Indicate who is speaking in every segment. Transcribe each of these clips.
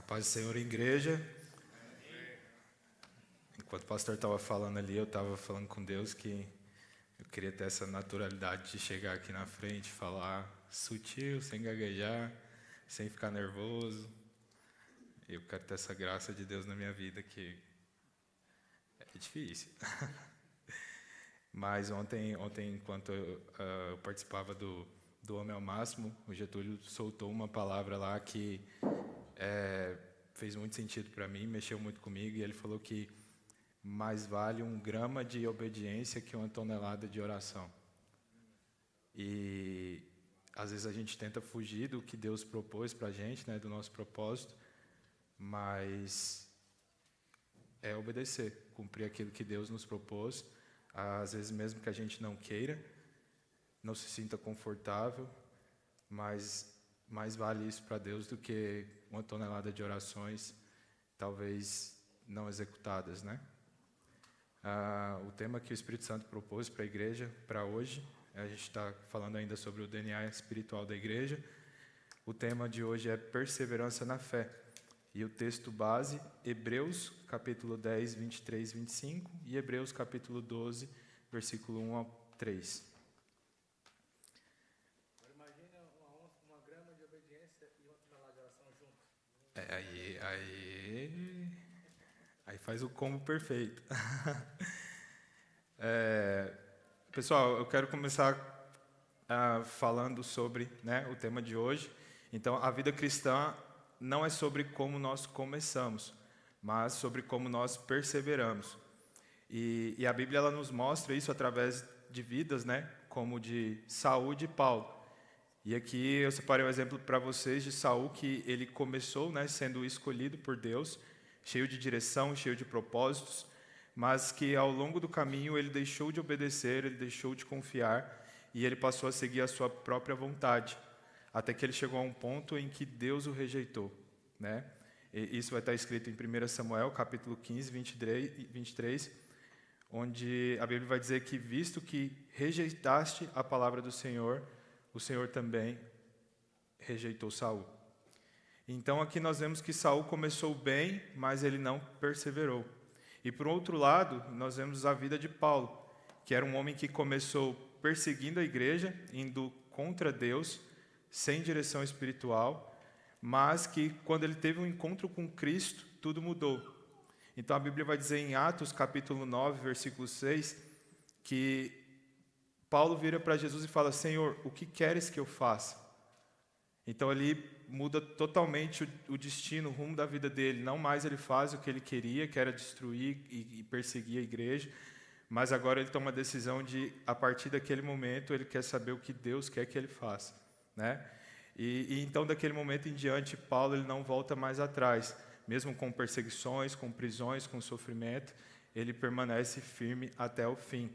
Speaker 1: Paz do Senhor, igreja. Enquanto o pastor estava falando ali, eu estava falando com Deus que eu queria ter essa naturalidade de chegar aqui na frente, falar sutil, sem gaguejar, sem ficar nervoso. Eu quero ter essa graça de Deus na minha vida, que é difícil. Mas ontem enquanto eu participava do Homem ao Máximo, o Getúlio soltou uma palavra lá que fez muito sentido para mim, mexeu muito comigo, e ele falou que mais vale 1 grama de obediência que 1 tonelada de oração. E às vezes a gente tenta fugir do que Deus propôs para a gente, né, do nosso propósito, mas é obedecer, cumprir aquilo que Deus nos propôs, às vezes mesmo que a gente não queira, não se sinta confortável, mas mais vale isso para Deus do que 1 tonelada de orações, talvez não executadas, né? O tema que o Espírito Santo propôs para a igreja, para hoje, a gente está falando ainda sobre o DNA espiritual da igreja. O tema de hoje é perseverança na fé. E o texto base, Hebreus, capítulo 10, 23, 25, e Hebreus, capítulo 12, versículo 1 ao 3.
Speaker 2: Imagina uma grama de obediência e 1 tonelada de oração juntos.
Speaker 1: Aí faz o combo perfeito. Pessoal, eu quero começar falando sobre, né, o tema de hoje. Então, a vida cristã não é sobre como nós começamos, mas sobre como nós perseveramos. E a Bíblia ela nos mostra isso através de vidas, né, como de Saul e de Paulo. E aqui eu separei um exemplo para vocês de Saul, que ele começou, né, sendo escolhido por Deus, cheio de direção, cheio de propósitos, mas que ao longo do caminho ele deixou de obedecer, ele deixou de confiar e ele passou a seguir a sua própria vontade, até que ele chegou a um ponto em que Deus o rejeitou, né? E isso vai estar escrito em 1 Samuel, capítulo 15, 23, onde a Bíblia vai dizer que, visto que rejeitaste a palavra do Senhor, o Senhor também rejeitou Saul. Então aqui nós vemos que Saul começou bem, mas ele não perseverou. E por outro lado, nós vemos a vida de Paulo, que era um homem que começou perseguindo a igreja, indo contra Deus, sem direção espiritual, mas que quando ele teve um encontro com Cristo, tudo mudou. Então a Bíblia vai dizer em Atos, capítulo 9, versículo 6, que Paulo vira para Jesus e fala: Senhor, o que queres que eu faça? Então ali muda totalmente o destino, o rumo da vida dele. Não mais ele faz o que ele queria, que era destruir e perseguir a igreja, mas agora ele toma a decisão de, a partir daquele momento, ele quer saber o que Deus quer que ele faça, né? E então, daquele momento em diante, Paulo ele não volta mais atrás. Mesmo com perseguições, com prisões, com sofrimento, ele permanece firme até o fim.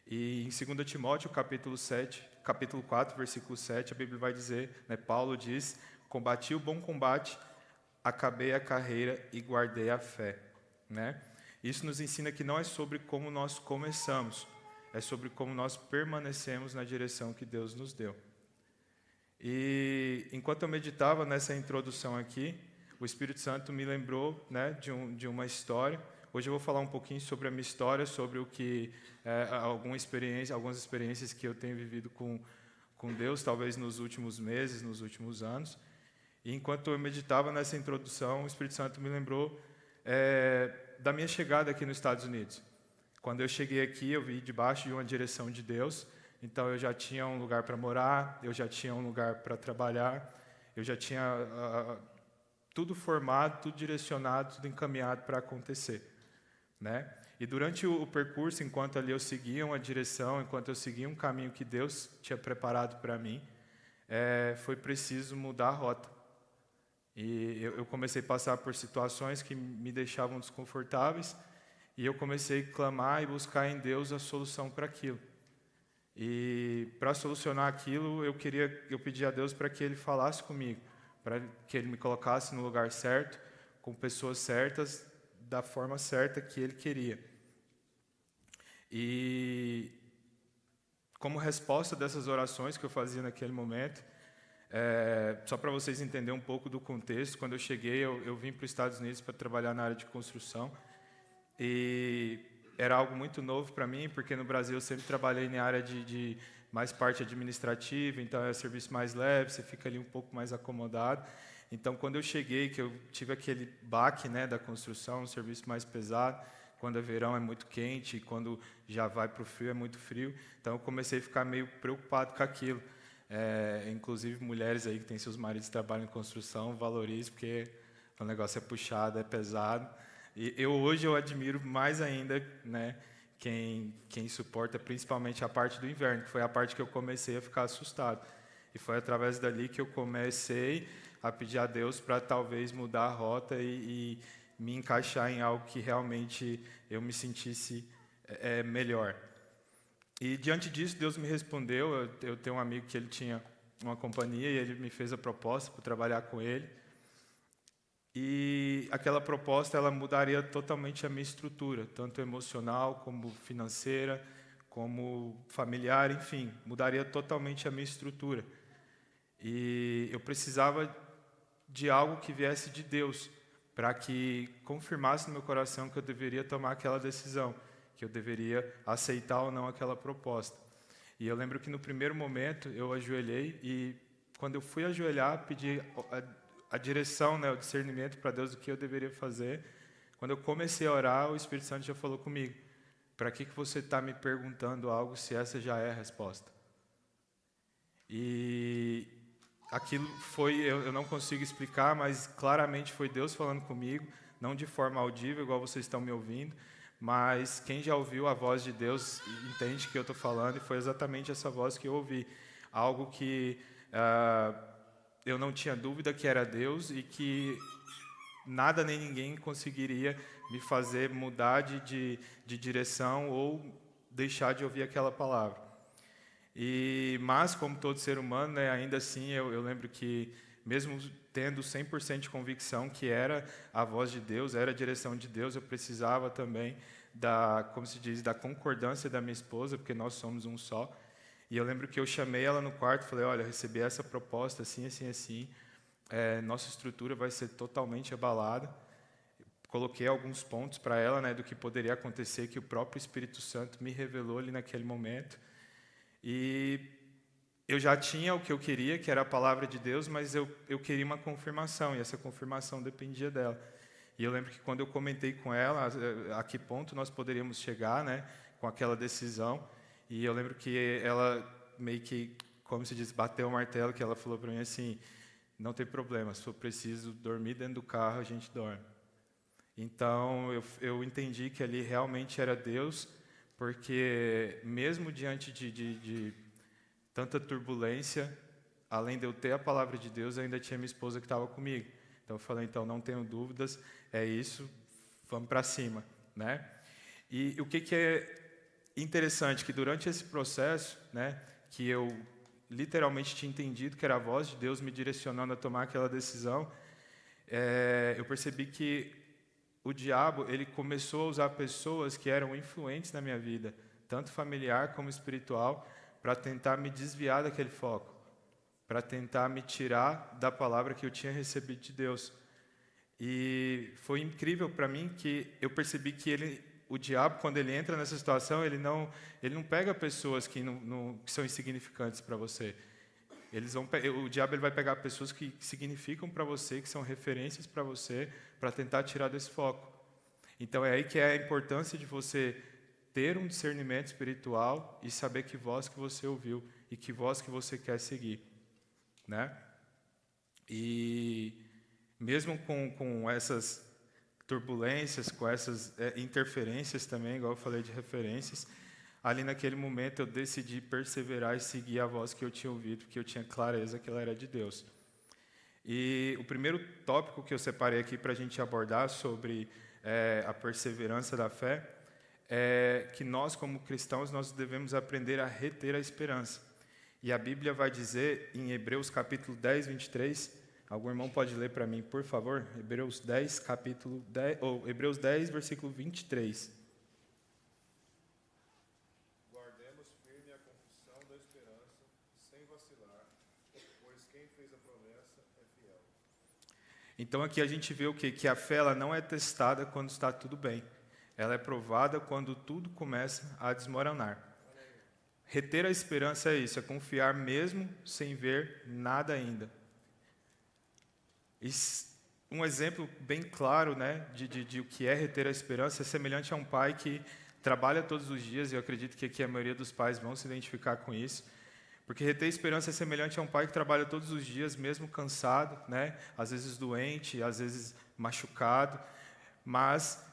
Speaker 1: E em 2 Timóteo, capítulo 4, versículo 7, a Bíblia vai dizer, né, Paulo diz: combati o bom combate, acabei a carreira e guardei a fé, né? Isso nos ensina que não é sobre como nós começamos, é sobre como nós permanecemos na direção que Deus nos deu. E enquanto eu meditava nessa introdução aqui, o Espírito Santo me lembrou, né, de uma história. Hoje eu vou falar um pouquinho sobre a minha história, sobre o que algumas experiências que eu tenho vivido com Deus, talvez nos últimos meses, nos últimos anos. E enquanto eu meditava nessa introdução, o Espírito Santo me lembrou da minha chegada aqui nos Estados Unidos. Quando eu cheguei aqui, eu vi debaixo de uma direção de Deus. Então eu já tinha um lugar para morar, eu já tinha um lugar para trabalhar, eu já tinha tudo formado, tudo direcionado, tudo encaminhado para acontecer, né? E durante o percurso, enquanto ali eu seguia uma direção, enquanto eu seguia um caminho que Deus tinha preparado para mim, foi preciso mudar a rota. E eu comecei a passar por situações que me deixavam desconfortáveis, e eu comecei a clamar e buscar em Deus a solução para aquilo. E para solucionar aquilo, eu pedi a Deus para que Ele falasse comigo, para que Ele me colocasse no lugar certo, com pessoas certas, da forma certa que Ele queria. E como resposta dessas orações que eu fazia naquele momento, Só para vocês entenderem um pouco do contexto, quando eu cheguei, eu vim para os Estados Unidos para trabalhar na área de construção. E era algo muito novo para mim, porque no Brasil eu sempre trabalhei na área de mais parte administrativa, então é serviço mais leve, você fica ali um pouco mais acomodado. Então, quando eu cheguei, que eu tive aquele baque, né, da construção, um serviço mais pesado, quando é verão é muito quente, e quando já vai para o frio é muito frio, então eu comecei a ficar meio preocupado com aquilo. Inclusive, mulheres aí que têm seus maridos que trabalham em construção, valorizem, porque o negócio é puxado, é pesado. E hoje eu admiro mais ainda, né, quem suporta principalmente a parte do inverno, que foi a parte que eu comecei a ficar assustado. E foi através dali que eu comecei a pedir a Deus para talvez mudar a rota e me encaixar em algo que realmente eu me sentisse melhor. E diante disso, Deus me respondeu. Eu tenho um amigo que ele tinha uma companhia e ele me fez a proposta para trabalhar com ele. E aquela proposta ela mudaria totalmente a minha estrutura, tanto emocional como financeira, como familiar, enfim, mudaria totalmente a minha estrutura. E eu precisava de algo que viesse de Deus, para que confirmasse no meu coração que eu deveria tomar aquela decisão, que eu deveria aceitar ou não aquela proposta. E eu lembro que no primeiro momento eu ajoelhei e quando eu fui ajoelhar, pedi a direção, né, o discernimento para Deus do que eu deveria fazer. Quando eu comecei a orar, o Espírito Santo já falou comigo: para que você está me perguntando algo se essa já é a resposta? E aquilo foi, eu não consigo explicar, mas claramente foi Deus falando comigo, não de forma audível, igual vocês estão me ouvindo, mas quem já ouviu a voz de Deus entende que eu estou falando, e foi exatamente essa voz que eu ouvi. Algo que eu não tinha dúvida que era Deus e que nada nem ninguém conseguiria me fazer mudar de direção ou deixar de ouvir aquela palavra. Mas, como todo ser humano, né, ainda assim, eu lembro que, mesmo tendo 100% de convicção que era a voz de Deus, era a direção de Deus, eu precisava também como se diz, da concordância da minha esposa, porque nós somos um só. E eu lembro que eu chamei ela no quarto e falei: olha, eu recebi essa proposta, assim, assim, assim, nossa estrutura vai ser totalmente abalada. Coloquei alguns pontos para ela, né, do que poderia acontecer, que o próprio Espírito Santo me revelou ali naquele momento. E eu já tinha o que eu queria, que era a palavra de Deus, mas eu queria uma confirmação, e essa confirmação dependia dela. E eu lembro que quando eu comentei com ela a que ponto nós poderíamos chegar, né, com aquela decisão, e eu lembro que ela meio que, como se diz, bateu o martelo, que ela falou para mim assim: não tem problema, se for preciso dormir dentro do carro, a gente dorme. Então eu entendi que ali realmente era Deus, porque mesmo diante de tanta turbulência, além de eu ter a palavra de Deus, eu ainda tinha minha esposa que estava comigo. Então eu falei: então não tenho dúvidas, é isso, vamos para cima, né? E o que é interessante, que durante esse processo, né, que eu literalmente tinha entendido que era a voz de Deus me direcionando a tomar aquela decisão, eu percebi que o diabo ele começou a usar pessoas que eram influentes na minha vida, tanto familiar como espiritual, para tentar me desviar daquele foco, para tentar me tirar da palavra que eu tinha recebido de Deus. E foi incrível para mim que eu percebi que o diabo, quando ele entra nessa situação, ele não pega pessoas que são insignificantes para você. O diabo ele vai pegar pessoas que significam para você, que são referências para você, para tentar tirar desse foco. Então é aí que é a importância de você ter um discernimento espiritual e saber que voz que você ouviu e que voz que você quer seguir, né? E mesmo com essas turbulências, com essas interferências também, igual eu falei de referências, ali naquele momento eu decidi perseverar e seguir a voz que eu tinha ouvido, porque eu tinha clareza que ela era de Deus. E o primeiro tópico que eu separei aqui para a gente abordar sobre a perseverança da fé é que nós, como cristãos, nós devemos aprender a reter a esperança. E a Bíblia vai dizer em Hebreus capítulo 10, 23, algum irmão pode ler para mim, por favor? Hebreus 10, capítulo 10, ou Hebreus 10, versículo 23.
Speaker 3: Guardemos firme a confissão da esperança, sem vacilar, pois quem fez
Speaker 1: Então aqui a gente vê o quê? Que a fé ela não é testada quando está tudo bem. Ela é provada quando tudo começa a desmoronar. Reter a esperança é isso, é confiar mesmo sem ver nada ainda. Um exemplo bem claro, né, de o que é reter a esperança é semelhante a um pai que trabalha todos os dias, e eu acredito que aqui a maioria dos pais vão se identificar com isso, porque reter a esperança é semelhante a um pai que trabalha todos os dias, mesmo cansado, né, às vezes doente, às vezes machucado, mas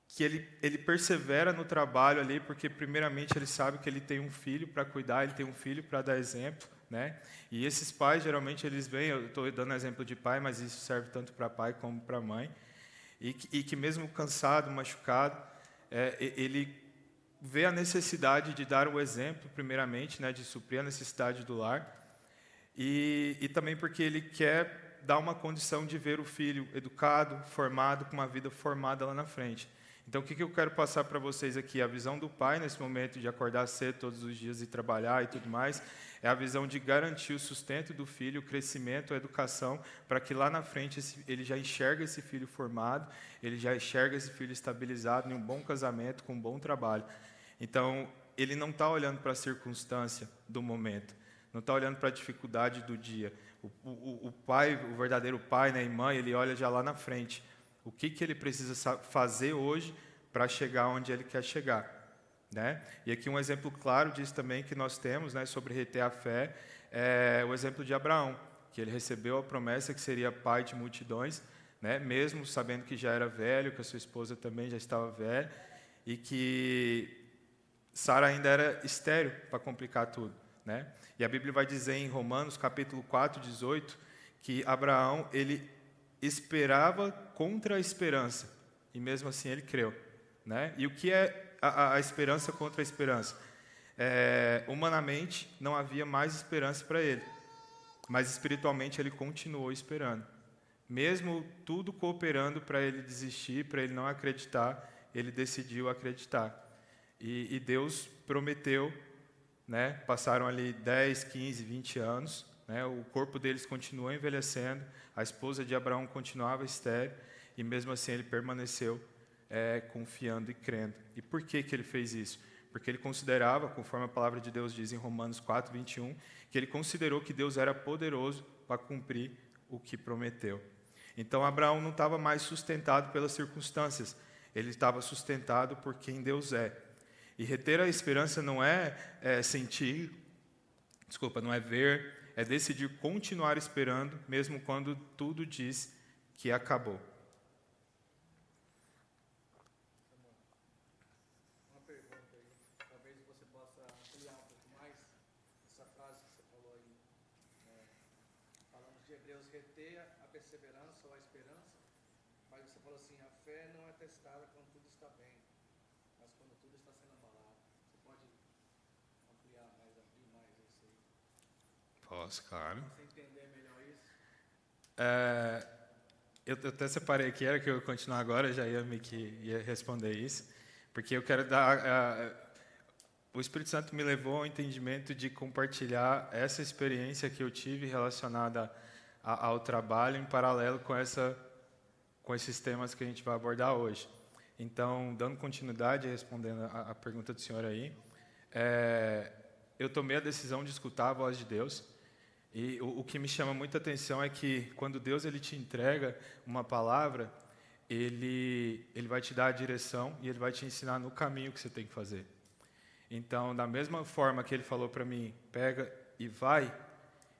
Speaker 1: que ele persevera no trabalho ali, porque primeiramente ele sabe que ele tem um filho para cuidar, ele tem um filho para dar exemplo, né? E esses pais, geralmente, eles vêm, eu estou dando exemplo de pai, mas isso serve tanto para pai como para mãe, e que mesmo cansado, machucado, ele vê a necessidade de dar o exemplo, primeiramente, né, de suprir a necessidade do lar, e também porque ele quer dar uma condição de ver o filho educado, formado, com uma vida formada lá na frente. Então, o que eu quero passar para vocês aqui? A visão do pai, nesse momento de acordar cedo todos os dias e trabalhar e tudo mais, é a visão de garantir o sustento do filho, o crescimento, a educação, para que lá na frente ele já enxerga esse filho formado, ele já enxerga esse filho estabilizado em um bom casamento, com um bom trabalho. Então, ele não está olhando para a circunstância do momento, não está olhando para a dificuldade do dia. O pai, o verdadeiro pai, né, e mãe, ele olha já lá na frente. O que ele precisa fazer hoje para chegar onde ele quer chegar, né? E aqui um exemplo claro disso também que nós temos, né, sobre reter a fé, é o exemplo de Abraão, que ele recebeu a promessa que seria pai de multidões, né, mesmo sabendo que já era velho, que a sua esposa também já estava velha, e que Sara ainda era estéril, para complicar tudo, né? E a Bíblia vai dizer em Romanos, capítulo 4, 18, que Abraão, ele esperava contra a esperança, e mesmo assim ele creu, né? E o que é a esperança contra a esperança? Humanamente, não havia mais esperança para ele, mas espiritualmente ele continuou esperando. Mesmo tudo cooperando para ele desistir, para ele não acreditar, ele decidiu acreditar. E Deus prometeu, né? Passaram ali 10, 15, 20 anos, né? O corpo deles continuou envelhecendo, a esposa de Abraão continuava estéril, e mesmo assim ele permaneceu confiando e crendo. E por que ele fez isso? Porque ele considerava, conforme a palavra de Deus diz em Romanos 4, 21, que ele considerou que Deus era poderoso para cumprir o que prometeu. Então Abraão não estava mais sustentado pelas circunstâncias, ele estava sustentado por quem Deus é. E reter a esperança não é não é ver, é decidir continuar esperando, mesmo quando tudo diz que acabou.
Speaker 2: Uma pergunta aí, talvez você possa ampliar um pouco mais essa frase que você falou aí. Falamos de Hebreus reter a perseverança ou a esperança, mas você falou assim, a fé não é testada quando tudo está bem, mas quando tudo está sendo abalado. Você pode ampliar mais, abrir mais isso aí?
Speaker 1: Posso, claro.
Speaker 2: Para você entender melhor isso?
Speaker 1: Eu até separei aqui, era que eu ia continuar agora, eu já ia responder isso, porque eu quero dar... o Espírito Santo me levou ao entendimento de compartilhar essa experiência que eu tive relacionada ao trabalho em paralelo com esses temas que a gente vai abordar hoje. Então, dando continuidade, respondendo a pergunta do senhor aí, eu tomei a decisão de escutar a voz de Deus. E o que me chama muita atenção é que quando Deus ele te entrega uma palavra, ele vai te dar a direção e ele vai te ensinar no caminho que você tem que fazer. Então, da mesma forma que ele falou para mim, pega e vai,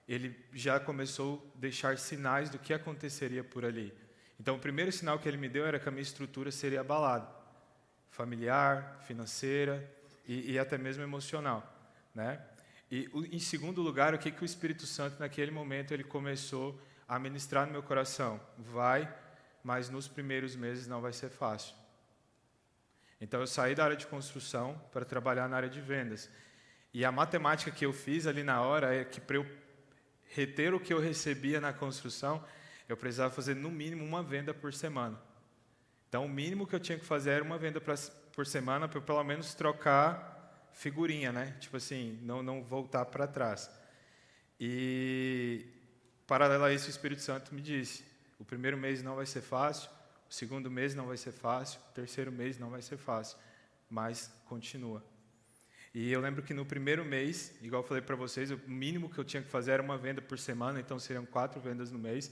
Speaker 1: ele já começou a deixar sinais do que aconteceria por ali. Então, o primeiro sinal que ele me deu era que a minha estrutura seria abalada, familiar, financeira e até mesmo emocional, né? E, em segundo lugar, o que o Espírito Santo, naquele momento, ele começou a ministrar no meu coração? Vai, mas nos primeiros meses não vai ser fácil. Então, eu saí da área de construção para trabalhar na área de vendas. E a matemática que eu fiz ali na hora é que, para eu reter o que eu recebia na construção, eu precisava fazer, no mínimo, uma venda por semana. Então, o mínimo que eu tinha que fazer era uma venda por semana, para eu, pelo menos, trocar figurinha, né? Tipo assim, não voltar para trás. E, paralelo a isso, o Espírito Santo me disse, O primeiro mês não vai ser fácil, o segundo mês não vai ser fácil, o terceiro mês não vai ser fácil, mas continua. E eu lembro que no primeiro mês, igual eu falei para vocês, o mínimo que eu tinha que fazer era uma venda por semana, então seriam 4 vendas no mês.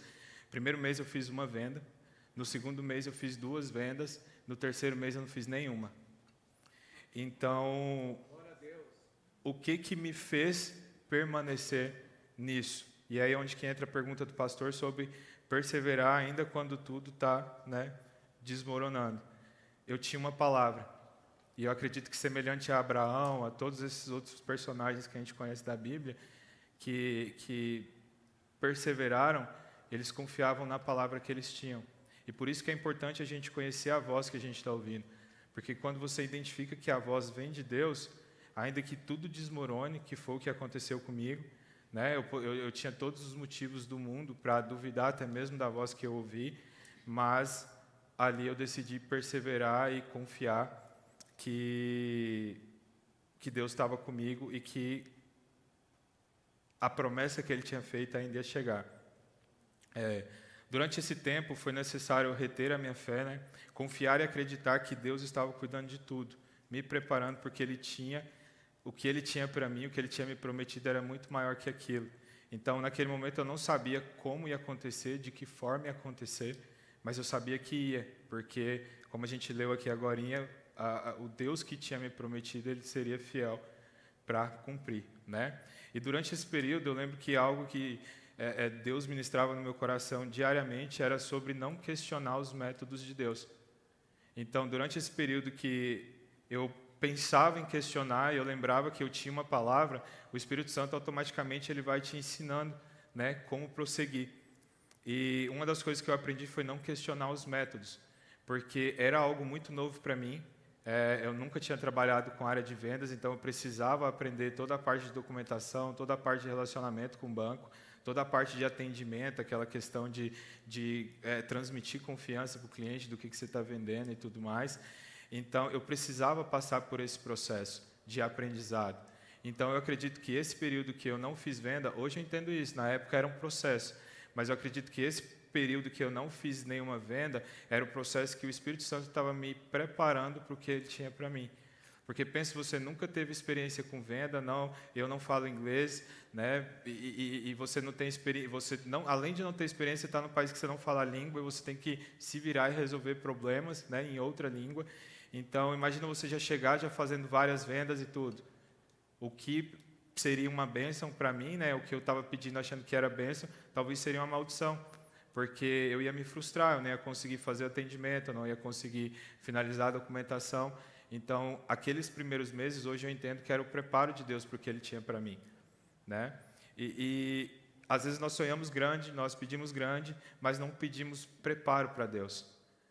Speaker 1: Primeiro mês eu fiz uma venda, no segundo mês eu fiz 2 vendas, no terceiro mês eu não fiz nenhuma. Então, o que me fez permanecer nisso? E aí é onde que entra a pergunta do pastor sobre perseverar ainda quando tudo está, né, desmoronando. Eu tinha uma palavra. E eu acredito que semelhante a Abraão, a todos esses outros personagens que a gente conhece da Bíblia, que perseveraram, eles confiavam na palavra que eles tinham. E por isso que é importante a gente conhecer a voz que a gente está ouvindo. Porque quando você identifica que a voz vem de Deus, ainda que tudo desmorone, que foi o que aconteceu comigo, né? Eu tinha todos os motivos do mundo para duvidar até mesmo da voz que eu ouvi, mas ali eu decidi perseverar e confiar que Deus estava comigo e que a promessa que Ele tinha feito ainda ia chegar. Durante esse tempo foi necessário reter a minha fé, né? Confiar e acreditar que Deus estava cuidando de tudo, me preparando porque o que Ele tinha para mim, o que Ele tinha me prometido era muito maior que aquilo. Então, naquele momento eu não sabia como ia acontecer, de que forma ia acontecer, mas eu sabia que ia, porque, como a gente leu aqui agorinha, o Deus que tinha me prometido, Ele seria fiel para cumprir, né? E durante esse período, eu lembro que algo que Deus ministrava no meu coração diariamente era sobre não questionar os métodos de Deus. Então, durante esse período que eu pensava em questionar, e eu lembrava que eu tinha uma palavra, o Espírito Santo automaticamente ele vai te ensinando, né, como prosseguir. E uma das coisas que eu aprendi foi não questionar os métodos, porque era algo muito novo para mim. Eu nunca tinha trabalhado com área de vendas, então eu precisava aprender toda a parte de documentação, toda a parte de relacionamento com o banco, toda a parte de atendimento, aquela questão de transmitir confiança para o cliente do que você está vendendo e tudo mais. Então, eu precisava passar por esse processo de aprendizado. Então, eu acredito que esse período que eu não fiz venda, hoje eu entendo isso, na época era um processo, mas eu acredito que esse período que eu não fiz nenhuma venda era o processo que o Espírito Santo estava me preparando para o que Ele tinha para mim. Porque pensa, você nunca teve experiência com venda, não, eu não falo inglês, né? E você não tem experiência, além de não ter experiência, está num país que você não fala a língua e você tem que se virar e resolver problemas, né, em outra língua. Então, imagina você já chegar já fazendo várias vendas e tudo. O que seria uma bênção para mim, né? O que eu estava pedindo achando que era bênção, talvez seria uma maldição, porque eu ia me frustrar, eu não ia conseguir fazer atendimento, eu não ia conseguir finalizar a documentação. Então, aqueles primeiros meses, hoje eu entendo que era o preparo de Deus para o que Ele tinha para mim, né? E às vezes nós sonhamos grande, nós pedimos grande, mas não pedimos preparo para Deus,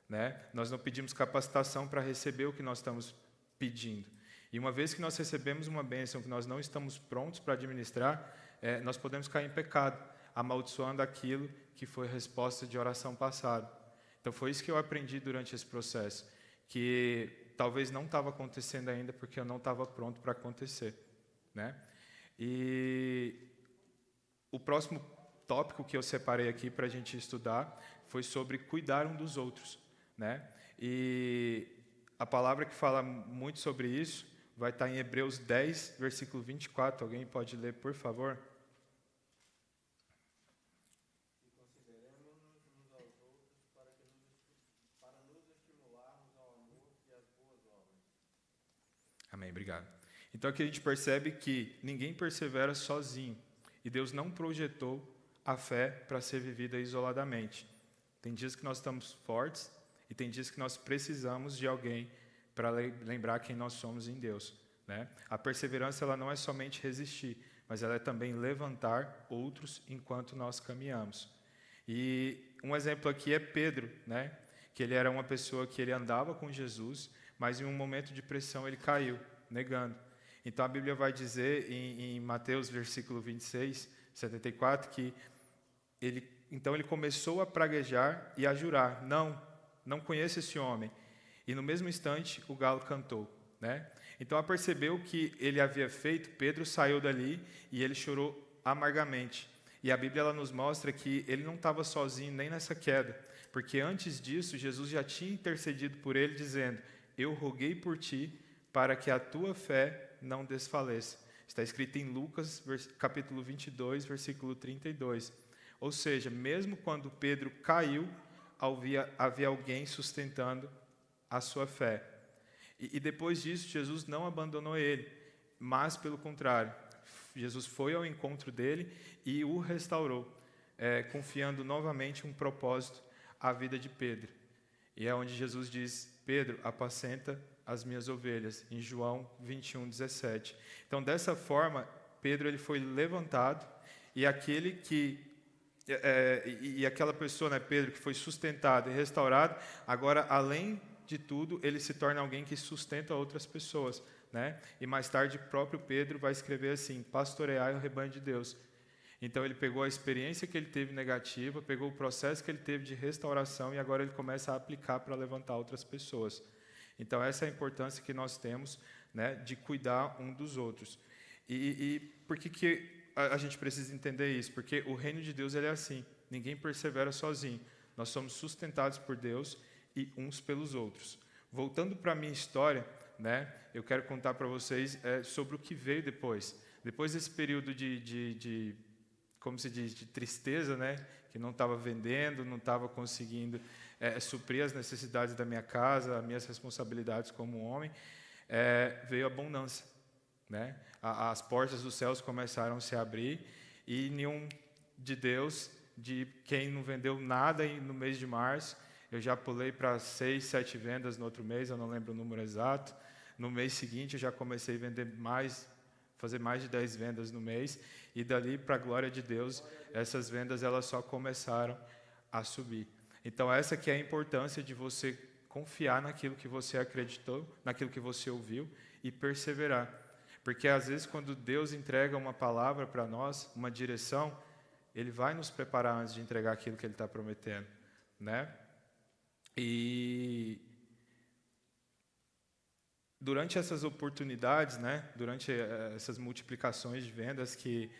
Speaker 1: né? Nós não pedimos capacitação para receber o que nós estamos pedindo. E uma vez que nós recebemos uma bênção que nós não estamos prontos para administrar, nós podemos cair em pecado, amaldiçoando aquilo que foi resposta de oração passada. Então foi isso que eu aprendi durante esse processo, que talvez não estava acontecendo ainda porque eu não estava pronto para acontecer, né? E o próximo tópico que eu separei aqui para a gente estudar foi sobre cuidar um dos outros, né? E a palavra que fala muito sobre isso vai estar em Hebreus 10, versículo 24. Alguém pode ler, por favor?
Speaker 2: E consideremos-nos uns aos outros para nos estimularmos ao amor e às boas obras.
Speaker 1: Amém, obrigado. Então aqui a gente percebe que ninguém persevera sozinho. E Deus não projetou a fé para ser vivida isoladamente. Tem dias que nós estamos fortes e tem dias que nós precisamos de alguém para lembrar quem nós somos em Deus, né? A perseverança ela não é somente resistir, mas ela é também levantar outros enquanto nós caminhamos. E um exemplo aqui é Pedro, né? Que ele era uma pessoa que ele andava com Jesus, mas em um momento de pressão ele caiu, negando. Então a Bíblia vai dizer em Mateus, versículo 26, 74, que ele começou a praguejar e a jurar: não conheço esse homem. E no mesmo instante o galo cantou, né? Então, ao perceber o que ele havia feito, Pedro saiu dali e ele chorou amargamente. E a Bíblia ela nos mostra que ele não estava sozinho nem nessa queda, porque antes disso Jesus já tinha intercedido por ele, dizendo: eu roguei por ti para que a tua fé não desfaleça. Está escrito em Lucas, capítulo 22, versículo 32. Ou seja, mesmo quando Pedro caiu, havia alguém sustentando a sua fé. E depois disso, Jesus não abandonou ele, mas, pelo contrário, Jesus foi ao encontro dele e o restaurou, confiando novamente um propósito à vida de Pedro. E é onde Jesus diz: Pedro, apacenta as minhas ovelhas, em João 21, 17. Então, dessa forma, Pedro ele foi levantado, e aquela pessoa, né, Pedro, que foi sustentado e restaurado, agora, além de tudo, ele se torna alguém que sustenta outras pessoas, né? E mais tarde, o próprio Pedro vai escrever assim: pastoreai o rebanho de Deus. Então, ele pegou a experiência que ele teve negativa, pegou o processo que ele teve de restauração e agora ele começa a aplicar para levantar outras pessoas. Então, essa é a importância que nós temos, né, de cuidar um dos outros. E por que a gente precisa entender isso? Porque o reino de Deus ele é assim, ninguém persevera sozinho. Nós somos sustentados por Deus e uns pelos outros. Voltando para a minha história, né, eu quero contar para vocês sobre o que veio depois. Depois desse período como se diz, de tristeza, né, que não estava vendendo, não estava conseguindo suprir as necessidades da minha casa, as minhas responsabilidades como homem, veio a abundância, né? As portas dos céus começaram a se abrir e nenhum de Deus, de quem não vendeu nada no mês de março, eu já pulei para 6, 7 vendas no outro mês, eu não lembro o número exato. No mês seguinte eu já comecei a vender fazer mais de 10 vendas no mês, e dali, para a glória de Deus, essas vendas elas só começaram a subir. Então, essa que é a importância de você confiar naquilo que você acreditou, naquilo que você ouviu e perseverar. Porque, às vezes, quando Deus entrega uma palavra para nós, uma direção, Ele vai nos preparar antes de entregar aquilo que Ele está prometendo, né? E durante essas oportunidades, né, durante essas multiplicações de vendas que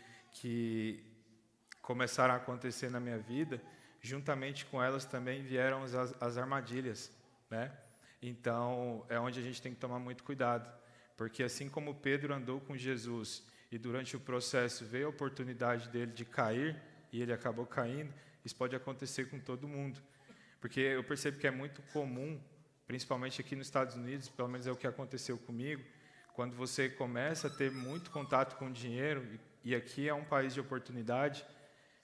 Speaker 1: começaram a acontecer na minha vida, juntamente com elas também vieram as armadilhas, né? Então, é onde a gente tem que tomar muito cuidado, porque assim como Pedro andou com Jesus e durante o processo veio a oportunidade dele de cair e ele acabou caindo, isso pode acontecer com todo mundo, porque eu percebo que é muito comum, principalmente aqui nos Estados Unidos, pelo menos é o que aconteceu comigo, quando você começa a ter muito contato com o dinheiro, e aqui é um país de oportunidade,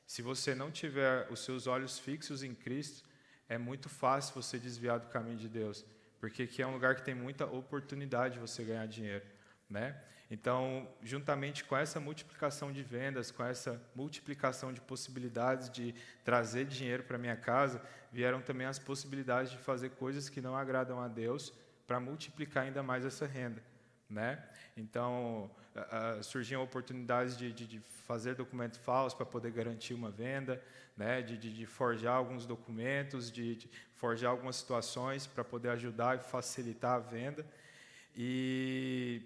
Speaker 1: se você não tiver os seus olhos fixos em Cristo, é muito fácil você desviar do caminho de Deus, porque aqui é um lugar que tem muita oportunidade de você ganhar dinheiro, né? Então, juntamente com essa multiplicação de vendas, com essa multiplicação de possibilidades de trazer dinheiro para minha casa, vieram também as possibilidades de fazer coisas que não agradam a Deus para multiplicar ainda mais essa renda, né? Então, surgiam oportunidades de fazer documento falso para poder garantir uma venda, né? De forjar alguns documentos, de forjar algumas situações para poder ajudar e facilitar a venda. E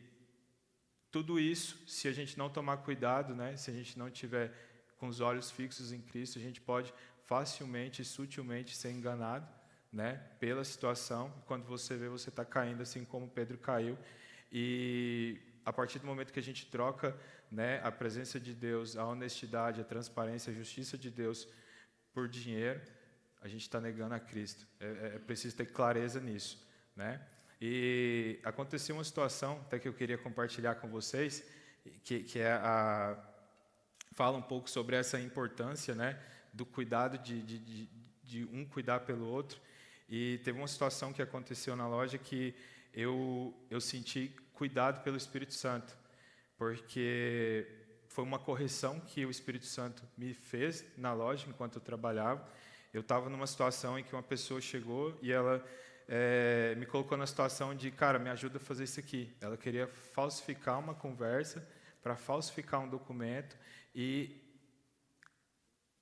Speaker 1: tudo isso, se a gente não tomar cuidado, né? Se a gente não tiver com os olhos fixos em Cristo, a gente pode facilmente e sutilmente ser enganado, né, pela situação. Quando você vê, você está caindo assim como Pedro caiu. E a partir do momento que a gente troca, né, a presença de Deus, a honestidade, a transparência, a justiça de Deus por dinheiro, a gente está negando a Cristo. É preciso ter clareza nisso, né? E aconteceu uma situação até que eu queria compartilhar com vocês, que fala um pouco sobre essa importância, né, do cuidado de um cuidar pelo outro. E teve uma situação que aconteceu na loja que eu senti cuidado pelo Espírito Santo, porque foi uma correção que o Espírito Santo me fez na loja enquanto eu trabalhava. Eu estava numa situação em que uma pessoa chegou e ela me colocou na situação de, cara, me ajuda a fazer isso aqui. Ela queria falsificar uma conversa para falsificar um documento e,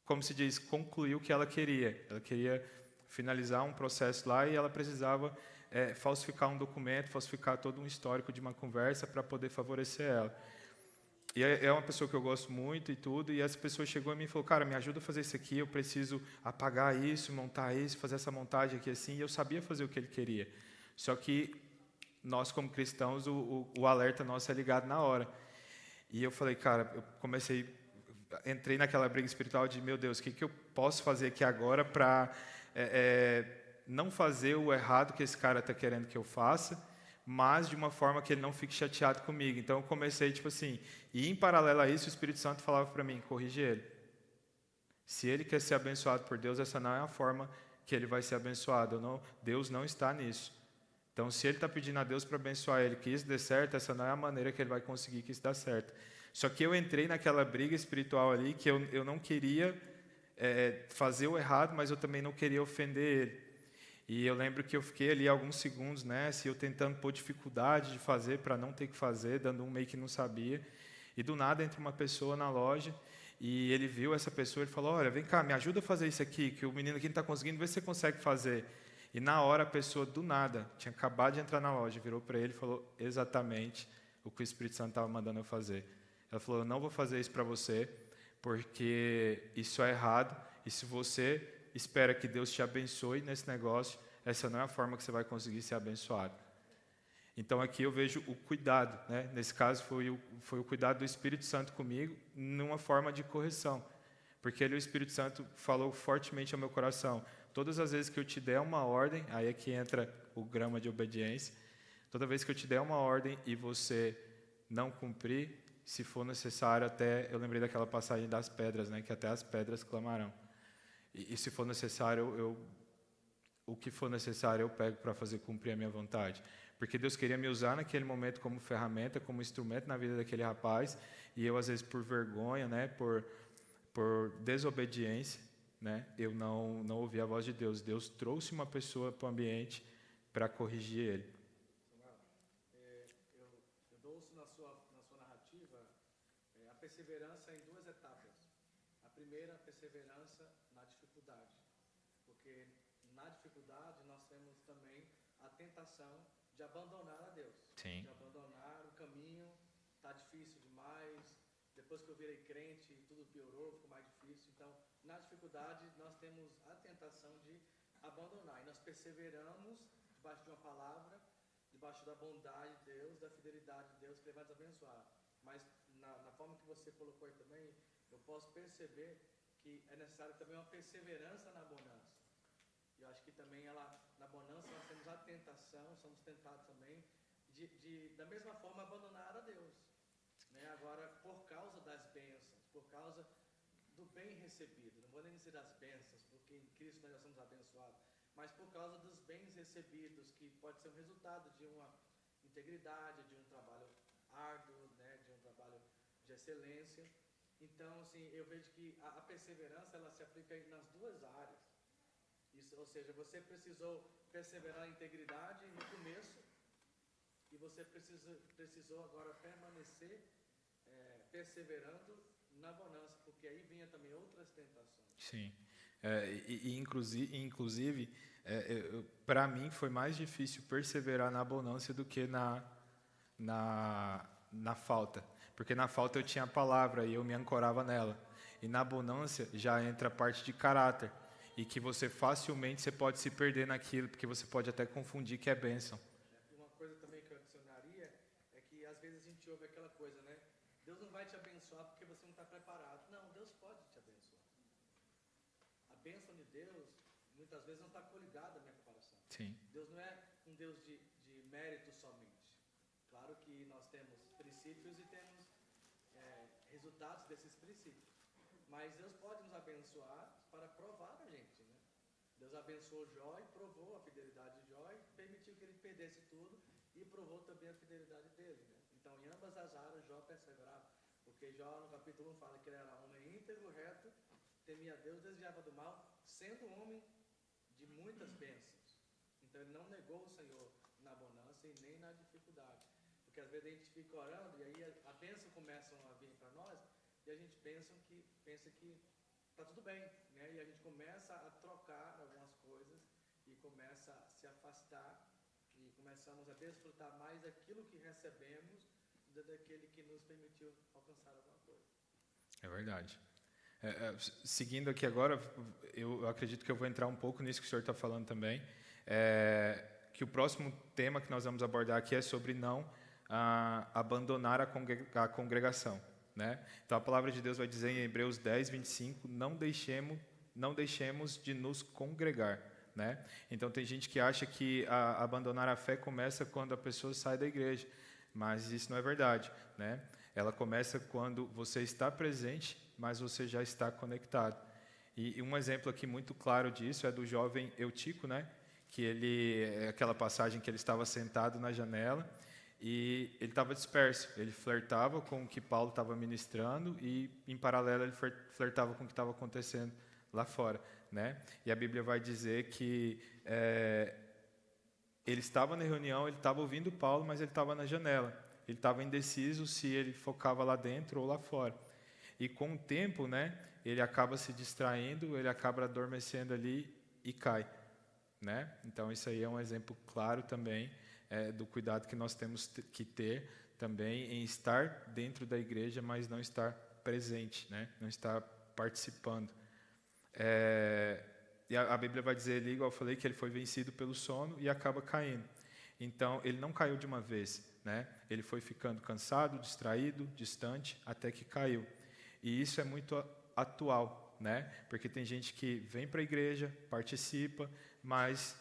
Speaker 1: como se diz, concluir o que ela queria. Ela queria finalizar um processo lá e ela precisava falsificar um documento, falsificar todo um histórico de uma conversa para poder favorecer ela. E é uma pessoa que eu gosto muito e tudo, e essa pessoa chegou a mim e falou, cara, me ajuda a fazer isso aqui, eu preciso apagar isso, montar isso, fazer essa montagem aqui assim, e eu sabia fazer o que ele queria. Só que nós, como cristãos, o alerta nosso é ligado na hora. E eu falei, cara, entrei naquela briga espiritual de, meu Deus, o que eu posso fazer aqui agora para não fazer o errado que esse cara está querendo que eu faça, mas de uma forma que ele não fique chateado comigo. Então eu comecei, tipo assim, e em paralelo a isso, o Espírito Santo falava para mim, corrige ele. Se ele quer ser abençoado por Deus, essa não é a forma que ele vai ser abençoado. Deus não está nisso. Então, se ele está pedindo a Deus para abençoar ele, que isso dê certo, essa não é a maneira que ele vai conseguir que isso dê certo. Só que eu entrei naquela briga espiritual ali, que eu não queria fazer o errado, mas eu também não queria ofender ele. E eu lembro que eu fiquei ali alguns segundos, né, eu tentando pôr dificuldade de fazer para não ter que fazer, dando um meio que não sabia. E do nada entra uma pessoa na loja e ele viu essa pessoa e falou, olha, vem cá, me ajuda a fazer isso aqui, que o menino aqui não está conseguindo, vê se você consegue fazer. E na hora a pessoa, do nada, tinha acabado de entrar na loja, virou para ele e falou exatamente o que o Espírito Santo estava mandando eu fazer. Ela falou, eu não vou fazer isso para você, porque isso é errado, e se você espera que Deus te abençoe nesse negócio, essa não é a forma que você vai conseguir ser abençoado. Então aqui eu vejo o cuidado, né? Nesse caso foi o cuidado do Espírito Santo comigo, numa forma de correção, porque o Espírito Santo falou fortemente ao meu coração, todas as vezes que eu te der uma ordem, aí é que entra o grama de obediência, toda vez que eu te der uma ordem e você não cumprir, se for necessário até, eu lembrei daquela passagem das pedras, né, que até as pedras clamarão. E se for necessário, o que for necessário eu pego para fazer cumprir a minha vontade. Porque Deus queria me usar naquele momento como ferramenta, como instrumento na vida daquele rapaz, e eu às vezes por vergonha, né, por desobediência, né, eu não ouvi a voz de Deus. Deus trouxe uma pessoa para o ambiente para corrigir ele.
Speaker 2: Eu ouço na sua narrativa a perseverança em duas etapas. A primeira, a perseverança na dificuldade, porque na dificuldade nós temos também a tentação de abandonar a Deus.
Speaker 1: Sim.
Speaker 2: De abandonar o caminho, está difícil demais, depois que eu virei crente tudo piorou, ficou mais difícil. Então, na dificuldade nós temos a tentação de abandonar, e nós perseveramos debaixo de uma palavra, debaixo da bondade de Deus, da fidelidade de Deus, que Ele vai nos abençoar. Mas na forma que você colocou aí também, eu posso perceber que é necessário também uma perseverança na bonança. E eu acho que também na bonança nós temos a tentação, somos tentados também, de da mesma forma abandonar a Deus. Né? Agora, por causa das bênçãos, por causa do bem recebido, não vou nem dizer das bênçãos, porque em Cristo nós já somos abençoados, mas por causa dos bens recebidos, que pode ser um resultado de uma integridade, de um trabalho árduo, né? De um trabalho de excelência. Então, assim, eu vejo que a perseverança, ela se aplica nas duas áreas. Isso, ou seja, você precisou perseverar em integridade no começo, e você precisou agora permanecer perseverando na bonança, porque aí vinha também outras tentações.
Speaker 1: Sim. Inclusive para mim foi mais difícil perseverar na abundância do que na falta. Porque na falta eu tinha a palavra e eu me ancorava nela. E na abundância já entra a parte de caráter. E que você facilmente você pode se perder naquilo, porque você pode até confundir que é bênção.
Speaker 2: Uma coisa também que eu adicionaria é que às vezes a gente ouve aquela coisa, né? Deus não vai te abençoar porque você não está preparado. Não, Deus pode te abençoar. A bênção de Deus, muitas vezes, não está coligada à minha preparação.
Speaker 1: Sim.
Speaker 2: Deus não é um Deus de mérito somente. Claro que nós temos princípios e temos resultados desses princípios. Mas Deus pode nos abençoar para provar a gente, né? Deus abençoou Jó e provou a fidelidade de Jó e permitiu que ele perdesse tudo e provou também a fidelidade dele, né? Então, em ambas as áreas, Jó perseverava. Porque Jó, no capítulo 1, fala que ele era homem íntegro, reto, temia a Deus, desviava do mal, sendo um homem de muitas bênçãos. Então, ele não negou o Senhor na bonança e nem na dificuldade. Porque às vezes a gente fica orando e aí a bênção começa a vir para nós e a gente pensa que está tudo bem, né? E a gente começa a trocar algumas coisas e começa a se afastar e começamos a desfrutar mais daquilo que recebemos vida daquele que nos permitiu alcançar alguma coisa.
Speaker 1: É verdade. Seguindo aqui agora, eu acredito que eu vou entrar um pouco nisso que o senhor está falando também, que o próximo tema que nós vamos abordar aqui é sobre não abandonar a congregação, né? Então, a palavra de Deus vai dizer em Hebreus 10, 25, não deixemos de nos congregar, né? Então, tem gente que acha que abandonar a fé começa quando a pessoa sai da igreja, mas isso não é verdade, né? Ela começa quando você está presente, mas você já está conectado. E um exemplo aqui muito claro disso é do jovem Eutico, né? Aquela passagem que ele estava sentado na janela e ele estava disperso. Ele flertava com o que Paulo estava ministrando e, em paralelo, ele flertava com o que estava acontecendo lá fora, né? E a Bíblia vai dizer que ele estava na reunião, ele estava ouvindo Paulo, mas ele estava na janela. Ele estava indeciso se ele focava lá dentro ou lá fora. E com o tempo, né, ele acaba se distraindo, ele acaba adormecendo ali e cai, né? Então, isso aí é um exemplo claro também do cuidado que nós temos que ter também em estar dentro da igreja, mas não estar presente, né? Não estar participando. E a Bíblia vai dizer ali, igual eu falei, que ele foi vencido pelo sono e acaba caindo. Então, ele não caiu de uma vez, né? Ele foi ficando cansado, distraído, distante, até que caiu. E isso é muito atual, né? Porque tem gente que vem para a igreja, participa, mas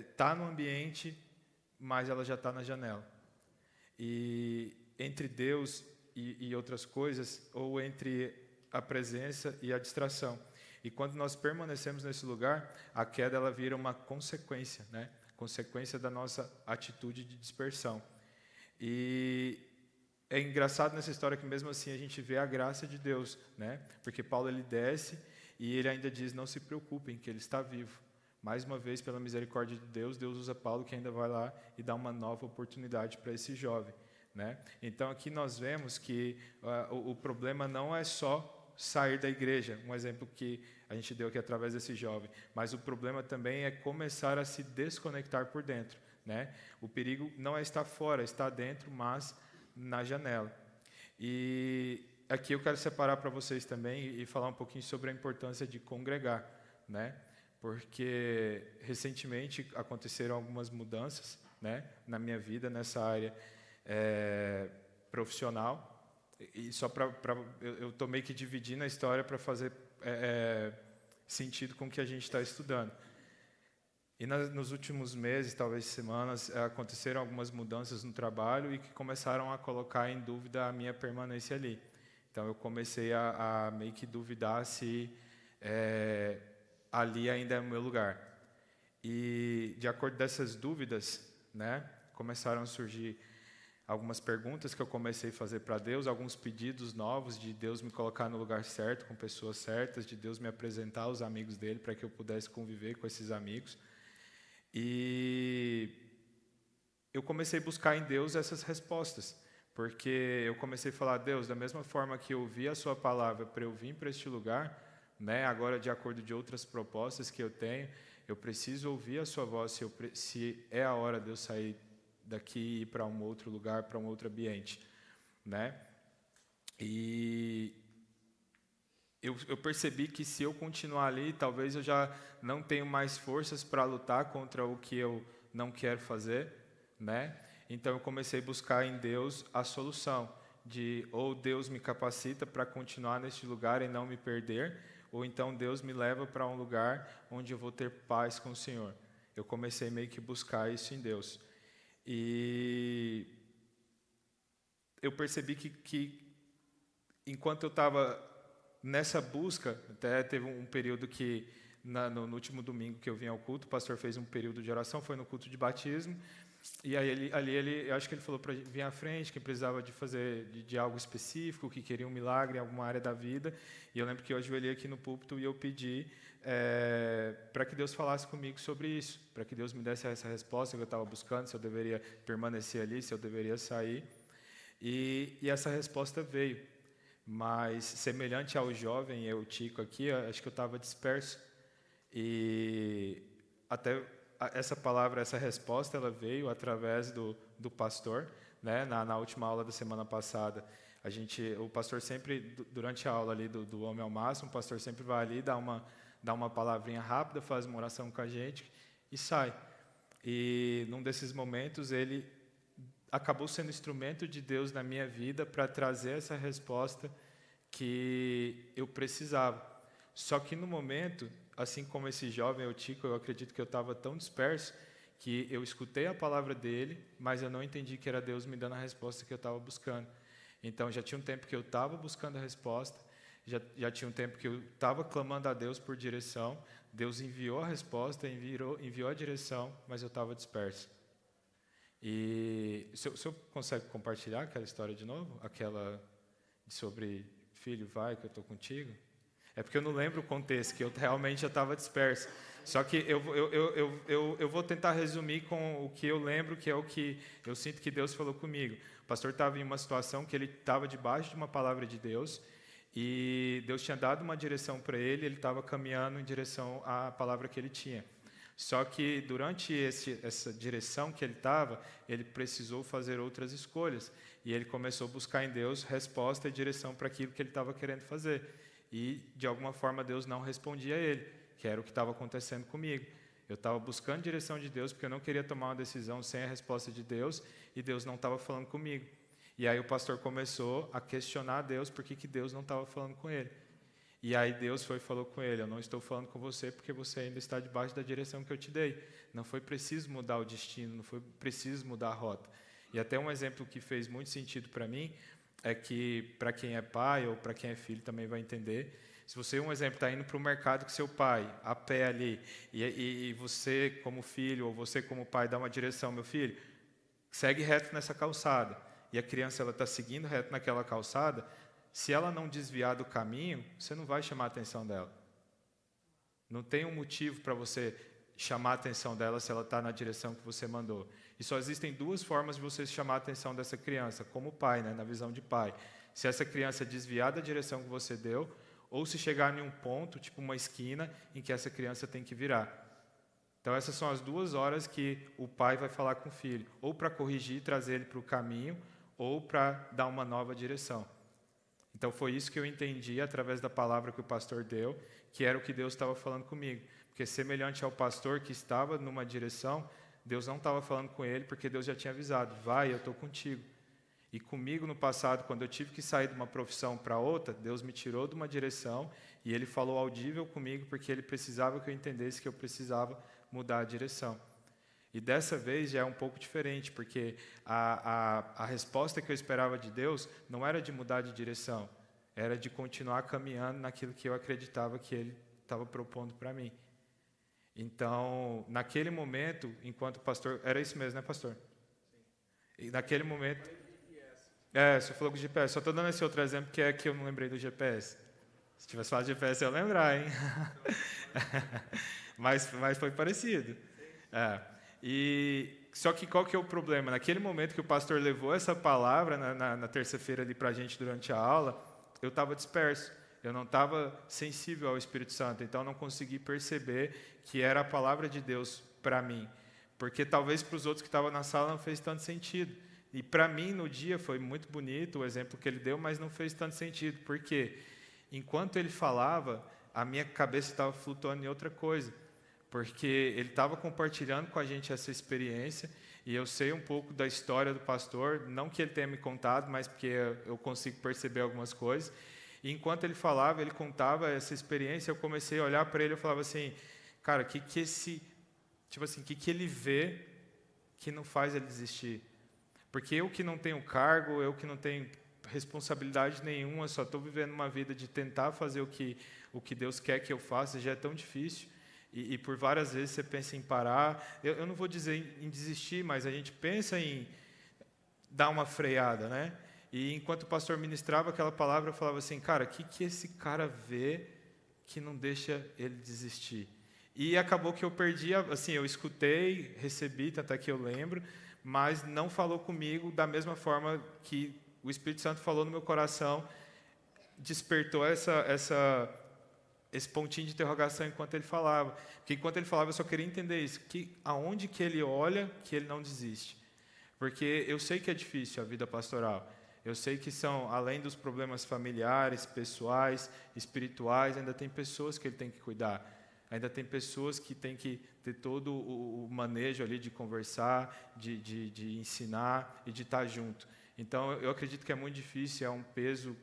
Speaker 1: está no ambiente, mas ela já está na janela. E entre Deus e outras coisas, ou entre a presença e a distração. E quando nós permanecemos nesse lugar, a queda ela vira uma consequência, né? Consequência da nossa atitude de dispersão. E é engraçado nessa história que mesmo assim a gente vê a graça de Deus, né? Porque Paulo ele desce e ele ainda diz, não se preocupem, que ele está vivo. Mais uma vez, pela misericórdia de Deus, Deus usa Paulo que ainda vai lá e dá uma nova oportunidade para esse jovem, né? Então aqui nós vemos que o problema não é só sair da igreja, um exemplo que a gente deu aqui através desse jovem, mas o problema também é começar a se desconectar por dentro, né? O perigo não é estar fora, está dentro, mas na janela. E aqui eu quero separar para vocês também e falar um pouquinho sobre a importância de congregar, né? Porque recentemente aconteceram algumas mudanças, né, na minha vida nessa área profissional. E só eu estou meio que dividindo a história para fazer sentido com o que a gente está estudando. E nos últimos meses, talvez semanas, aconteceram algumas mudanças no trabalho e que começaram a colocar em dúvida a minha permanência ali. Então, eu comecei a meio que duvidar se ali ainda é o meu lugar. E, de acordo com essas dúvidas, né, começaram a surgir algumas perguntas que eu comecei a fazer para Deus, alguns pedidos novos de Deus me colocar no lugar certo, com pessoas certas, de Deus me apresentar aos amigos dele para que eu pudesse conviver com esses amigos. E eu comecei a buscar em Deus essas respostas, porque eu comecei a falar, Deus, da mesma forma que eu ouvi a sua palavra para eu vir para este lugar, né, agora de acordo de outras propostas que eu tenho, eu preciso ouvir a sua voz se é a hora de eu sair daqui e ir para um outro lugar, para um outro ambiente, né? E eu percebi que se eu continuar ali, talvez eu já não tenho mais forças para lutar contra o que eu não quero fazer, né? Então eu comecei a buscar em Deus a solução de ou Deus me capacita para continuar neste lugar e não me perder, ou então Deus me leva para um lugar onde eu vou ter paz com o Senhor. Eu comecei meio que buscar isso em Deus. E eu percebi que enquanto eu estava nessa busca, até teve um período que, no último domingo que eu vim ao culto, o pastor fez um período de oração, foi no culto de batismo, e aí eu acho que ele falou para vir à frente, que precisava de fazer de algo específico, que queria um milagre em alguma área da vida, e eu lembro que eu ajoelhei aqui no púlpito e eu pedi para que Deus falasse comigo sobre isso, para que Deus me desse essa resposta que eu estava buscando, se eu deveria permanecer ali, se eu deveria sair, e essa resposta veio, mas semelhante ao jovem Eutico aqui, acho que eu estava disperso, e até essa palavra, essa resposta, ela veio através do pastor, né, na última aula da semana passada. O pastor sempre, durante a aula ali do Homem ao Máximo, o pastor sempre vai ali, dá uma palavrinha rápida, faz uma oração com a gente e sai. E num desses momentos ele acabou sendo instrumento de Deus na minha vida para trazer essa resposta que eu precisava. Só que no momento, assim como esse jovem, o Tico, eu acredito que eu estava tão disperso que eu escutei a palavra dele, mas eu não entendi que era Deus me dando a resposta que eu estava buscando. Então, já tinha um tempo que eu estava buscando a resposta, já tinha um tempo que eu estava clamando a Deus por direção, Deus enviou a resposta, enviou a direção, mas eu estava disperso. E o senhor consegue compartilhar aquela história de novo? Aquela sobre, filho, vai que eu estou contigo? É porque eu não lembro o contexto, que eu realmente já estava disperso. Só que eu vou tentar resumir com o que eu lembro, que é o que eu sinto que Deus falou comigo. O pastor estava em uma situação que ele estava debaixo de uma palavra de Deus, e Deus tinha dado uma direção para ele estava caminhando em direção à palavra que ele tinha. Só que durante essa direção que ele estava, ele precisou fazer outras escolhas. E ele começou a buscar em Deus resposta e direção para aquilo que ele estava querendo fazer. E, de alguma forma, Deus não respondia a ele, que era o que estava acontecendo comigo. Eu estava buscando direção de Deus porque eu não queria tomar uma decisão sem a resposta de Deus, e Deus não estava falando comigo. E aí o pastor começou a questionar Deus por que Deus não estava falando com ele. E aí Deus foi e falou com ele: eu não estou falando com você porque você ainda está debaixo da direção que eu te dei. Não foi preciso mudar o destino, não foi preciso mudar a rota. E até um exemplo que fez muito sentido para mim é que, para quem é pai ou para quem é filho também vai entender, se você, um exemplo, está indo para o mercado com seu pai, a pé ali, e você como filho ou você como pai dá uma direção: meu filho, segue reto nessa calçada, e a criança está seguindo reto naquela calçada, se ela não desviar do caminho, você não vai chamar a atenção dela. Não tem um motivo para você chamar a atenção dela se ela está na direção que você mandou. E só existem duas formas de você chamar a atenção dessa criança, como pai, né, na visão de pai. Se essa criança desviar da direção que você deu, ou se chegar em um ponto, tipo uma esquina, em que essa criança tem que virar. Então essas são as 2 horas que o pai vai falar com o filho, ou para corrigir e trazer ele para o caminho, ou para dar uma nova direção. Então foi isso que eu entendi através da palavra que o pastor deu, que era o que Deus estava falando comigo. Porque semelhante ao pastor que estava numa direção, Deus não estava falando com ele, porque Deus já tinha avisado: vai, eu estou contigo. E comigo no passado, quando eu tive que sair de uma profissão para outra, Deus me tirou de uma direção e Ele falou audível comigo, porque Ele precisava que eu entendesse que eu precisava mudar a direção. E dessa vez já é um pouco diferente, porque a resposta que eu esperava de Deus não era de mudar de direção, era de continuar caminhando naquilo que eu acreditava que Ele estava propondo para mim. Então, naquele momento, enquanto o pastor... Era isso mesmo, né, pastor? Sim. E naquele momento... Você falou com o GPS. Só estou dando esse outro exemplo, que é que eu não lembrei do GPS. Se tivesse falado de GPS, eu ia lembrar, hein? mas foi parecido. Só que qual que é o problema? Naquele momento que o pastor levou essa palavra, na terça-feira ali para a gente durante a aula, eu estava disperso. Eu não estava sensível ao Espírito Santo, então eu não consegui perceber que era a palavra de Deus para mim. Porque talvez para os outros que estavam na sala não fez tanto sentido. E para mim, no dia, foi muito bonito o exemplo que ele deu, mas não fez tanto sentido. Porque enquanto ele falava, a minha cabeça estava flutuando em outra coisa. Porque ele estava compartilhando com a gente essa experiência, e eu sei um pouco da história do pastor, não que ele tenha me contado, mas porque eu consigo perceber algumas coisas. E enquanto ele falava, ele contava essa experiência, eu comecei a olhar para ele e falava assim: cara, que ele vê que não faz ele desistir? Porque eu que não tenho cargo, eu que não tenho responsabilidade nenhuma, só estou vivendo uma vida de tentar fazer o que Deus quer que eu faça, já é tão difícil. E por várias vezes você pensa em parar. Eu não vou dizer em desistir, mas a gente pensa em dar uma freada, né? E enquanto o pastor ministrava aquela palavra, eu falava assim: cara, o que esse cara vê que não deixa ele desistir? E acabou que eu perdi, assim, eu escutei, recebi, tanto é que eu lembro, mas não falou comigo da mesma forma que o Espírito Santo falou no meu coração, despertou esse pontinho de interrogação enquanto ele falava. Porque enquanto ele falava, eu só queria entender isso, aonde que ele olha que ele não desiste. Porque eu sei que é difícil a vida pastoral. Eu sei que são, além dos problemas familiares, pessoais, espirituais, ainda tem pessoas que ele tem que cuidar. Ainda tem pessoas que tem que ter todo o manejo ali de conversar, de ensinar e de estar junto. Então, eu acredito que é muito difícil, é um peso,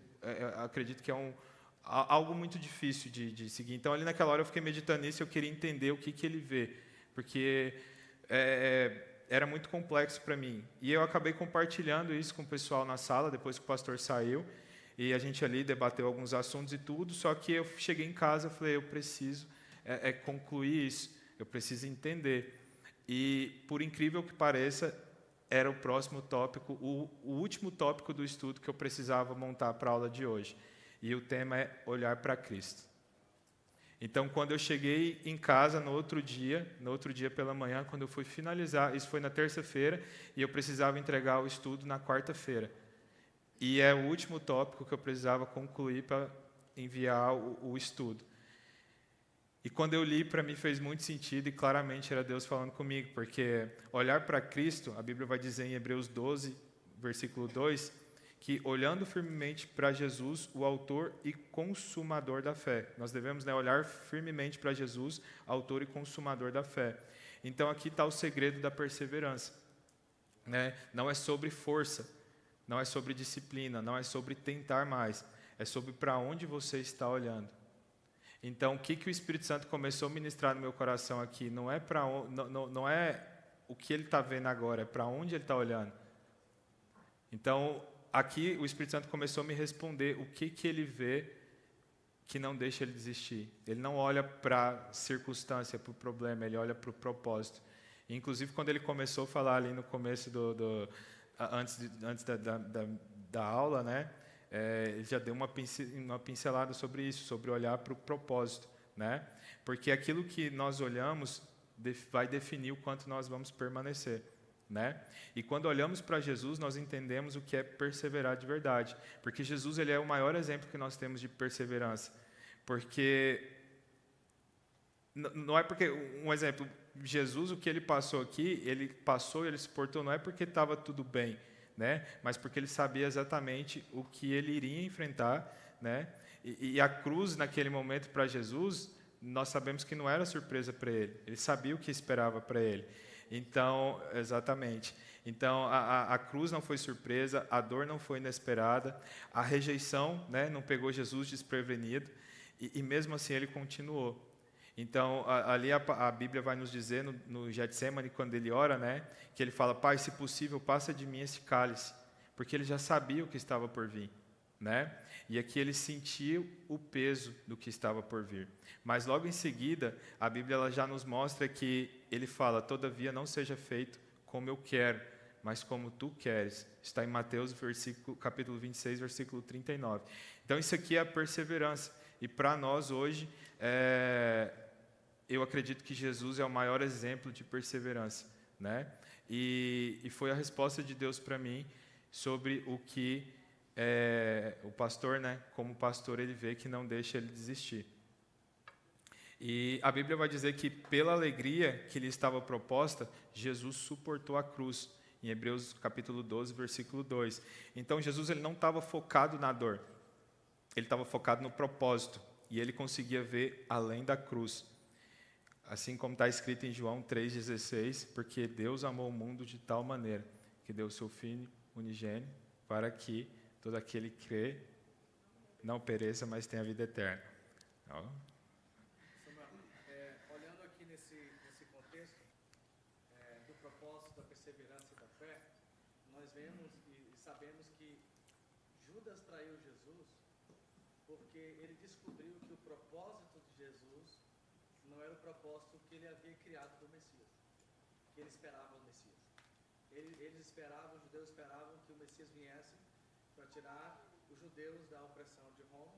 Speaker 1: acredito que é algo muito difícil de seguir. Então, ali naquela hora eu fiquei meditando nisso, eu queria entender o que ele vê, porque era muito complexo para mim. E eu acabei compartilhando isso com o pessoal na sala, depois que o pastor saiu, e a gente ali debateu alguns assuntos e tudo, só que eu cheguei em casa e falei, eu preciso concluir isso, eu preciso entender. E, por incrível que pareça, era o próximo tópico, o último tópico do estudo que eu precisava montar para a aula de hoje. E o tema é olhar para Cristo. Então, quando eu cheguei em casa no outro dia pela manhã, quando eu fui finalizar, isso foi na terça-feira, e eu precisava entregar o estudo na quarta-feira. E é o último tópico que eu precisava concluir para enviar o estudo. E quando eu li, para mim fez muito sentido e claramente era Deus falando comigo, porque olhar para Cristo, a Bíblia vai dizer em Hebreus 12, versículo 2, que olhando firmemente para Jesus, o autor e consumador da fé. Nós devemos olhar firmemente para Jesus, autor e consumador da fé. Então aqui está o segredo da perseverança. Não é sobre força, não é sobre disciplina, não é sobre tentar mais, é sobre para onde você está olhando. Então, o que o Espírito Santo começou a ministrar no meu coração aqui não é o que ele está vendo agora, é para onde ele está olhando. Então, aqui o Espírito Santo começou a me responder o que ele vê que não deixa ele desistir. Ele não olha para a circunstância, para o problema, ele olha para o propósito. Inclusive, quando ele começou a falar ali no começo, antes da aula, ele já deu uma pincelada sobre isso, sobre olhar para o propósito, porque aquilo que nós olhamos vai definir o quanto nós vamos permanecer. E quando olhamos para Jesus, nós entendemos o que é perseverar de verdade, porque Jesus ele é o maior exemplo que nós temos de perseverança, porque não é porque, um exemplo, Jesus, o que ele passou aqui, ele suportou, não é porque estava tudo bem, mas porque ele sabia exatamente o que ele iria enfrentar, e a cruz naquele momento para Jesus, nós sabemos que não era surpresa para ele sabia o que esperava para ele. Então, exatamente. Então, a cruz não foi surpresa, a dor não foi inesperada, a rejeição não pegou Jesus desprevenido, e mesmo assim ele continuou. Então, ali a Bíblia vai nos dizer, no Getsemane, quando ele ora, que ele fala, Pai, se possível, passa de mim esse cálice, porque ele já sabia o que estava por vir. E aqui ele sentiu o peso do que estava por vir. Mas logo em seguida, a Bíblia ela já nos mostra que ele fala, todavia não seja feito como eu quero, mas como tu queres. Está em Mateus, capítulo 26, versículo 39. Então isso aqui é a perseverança. E para nós hoje, eu acredito que Jesus é o maior exemplo de perseverança. E foi a resposta de Deus para mim sobre o que o pastor, como pastor, ele vê que não deixa ele desistir. E a Bíblia vai dizer que pela alegria que lhe estava proposta, Jesus suportou a cruz, em Hebreus capítulo 12, versículo 2. Então Jesus ele não estava focado na dor, ele estava focado no propósito, e ele conseguia ver além da cruz. Assim como está escrito em João 3,16, porque Deus amou o mundo de tal maneira, que deu o seu Filho unigênito, para que todo aquele que crê não pereça, mas tenha vida eterna.
Speaker 2: Olhando aqui nesse contexto do propósito, da perseverança e da fé, nós vemos e sabemos que Judas traiu Jesus porque ele descobriu que o propósito de Jesus não era o propósito que ele havia criado do Messias, que ele esperava o Messias. Eles esperavam, os judeus esperavam que o Messias viesse para tirar os judeus da opressão de Roma,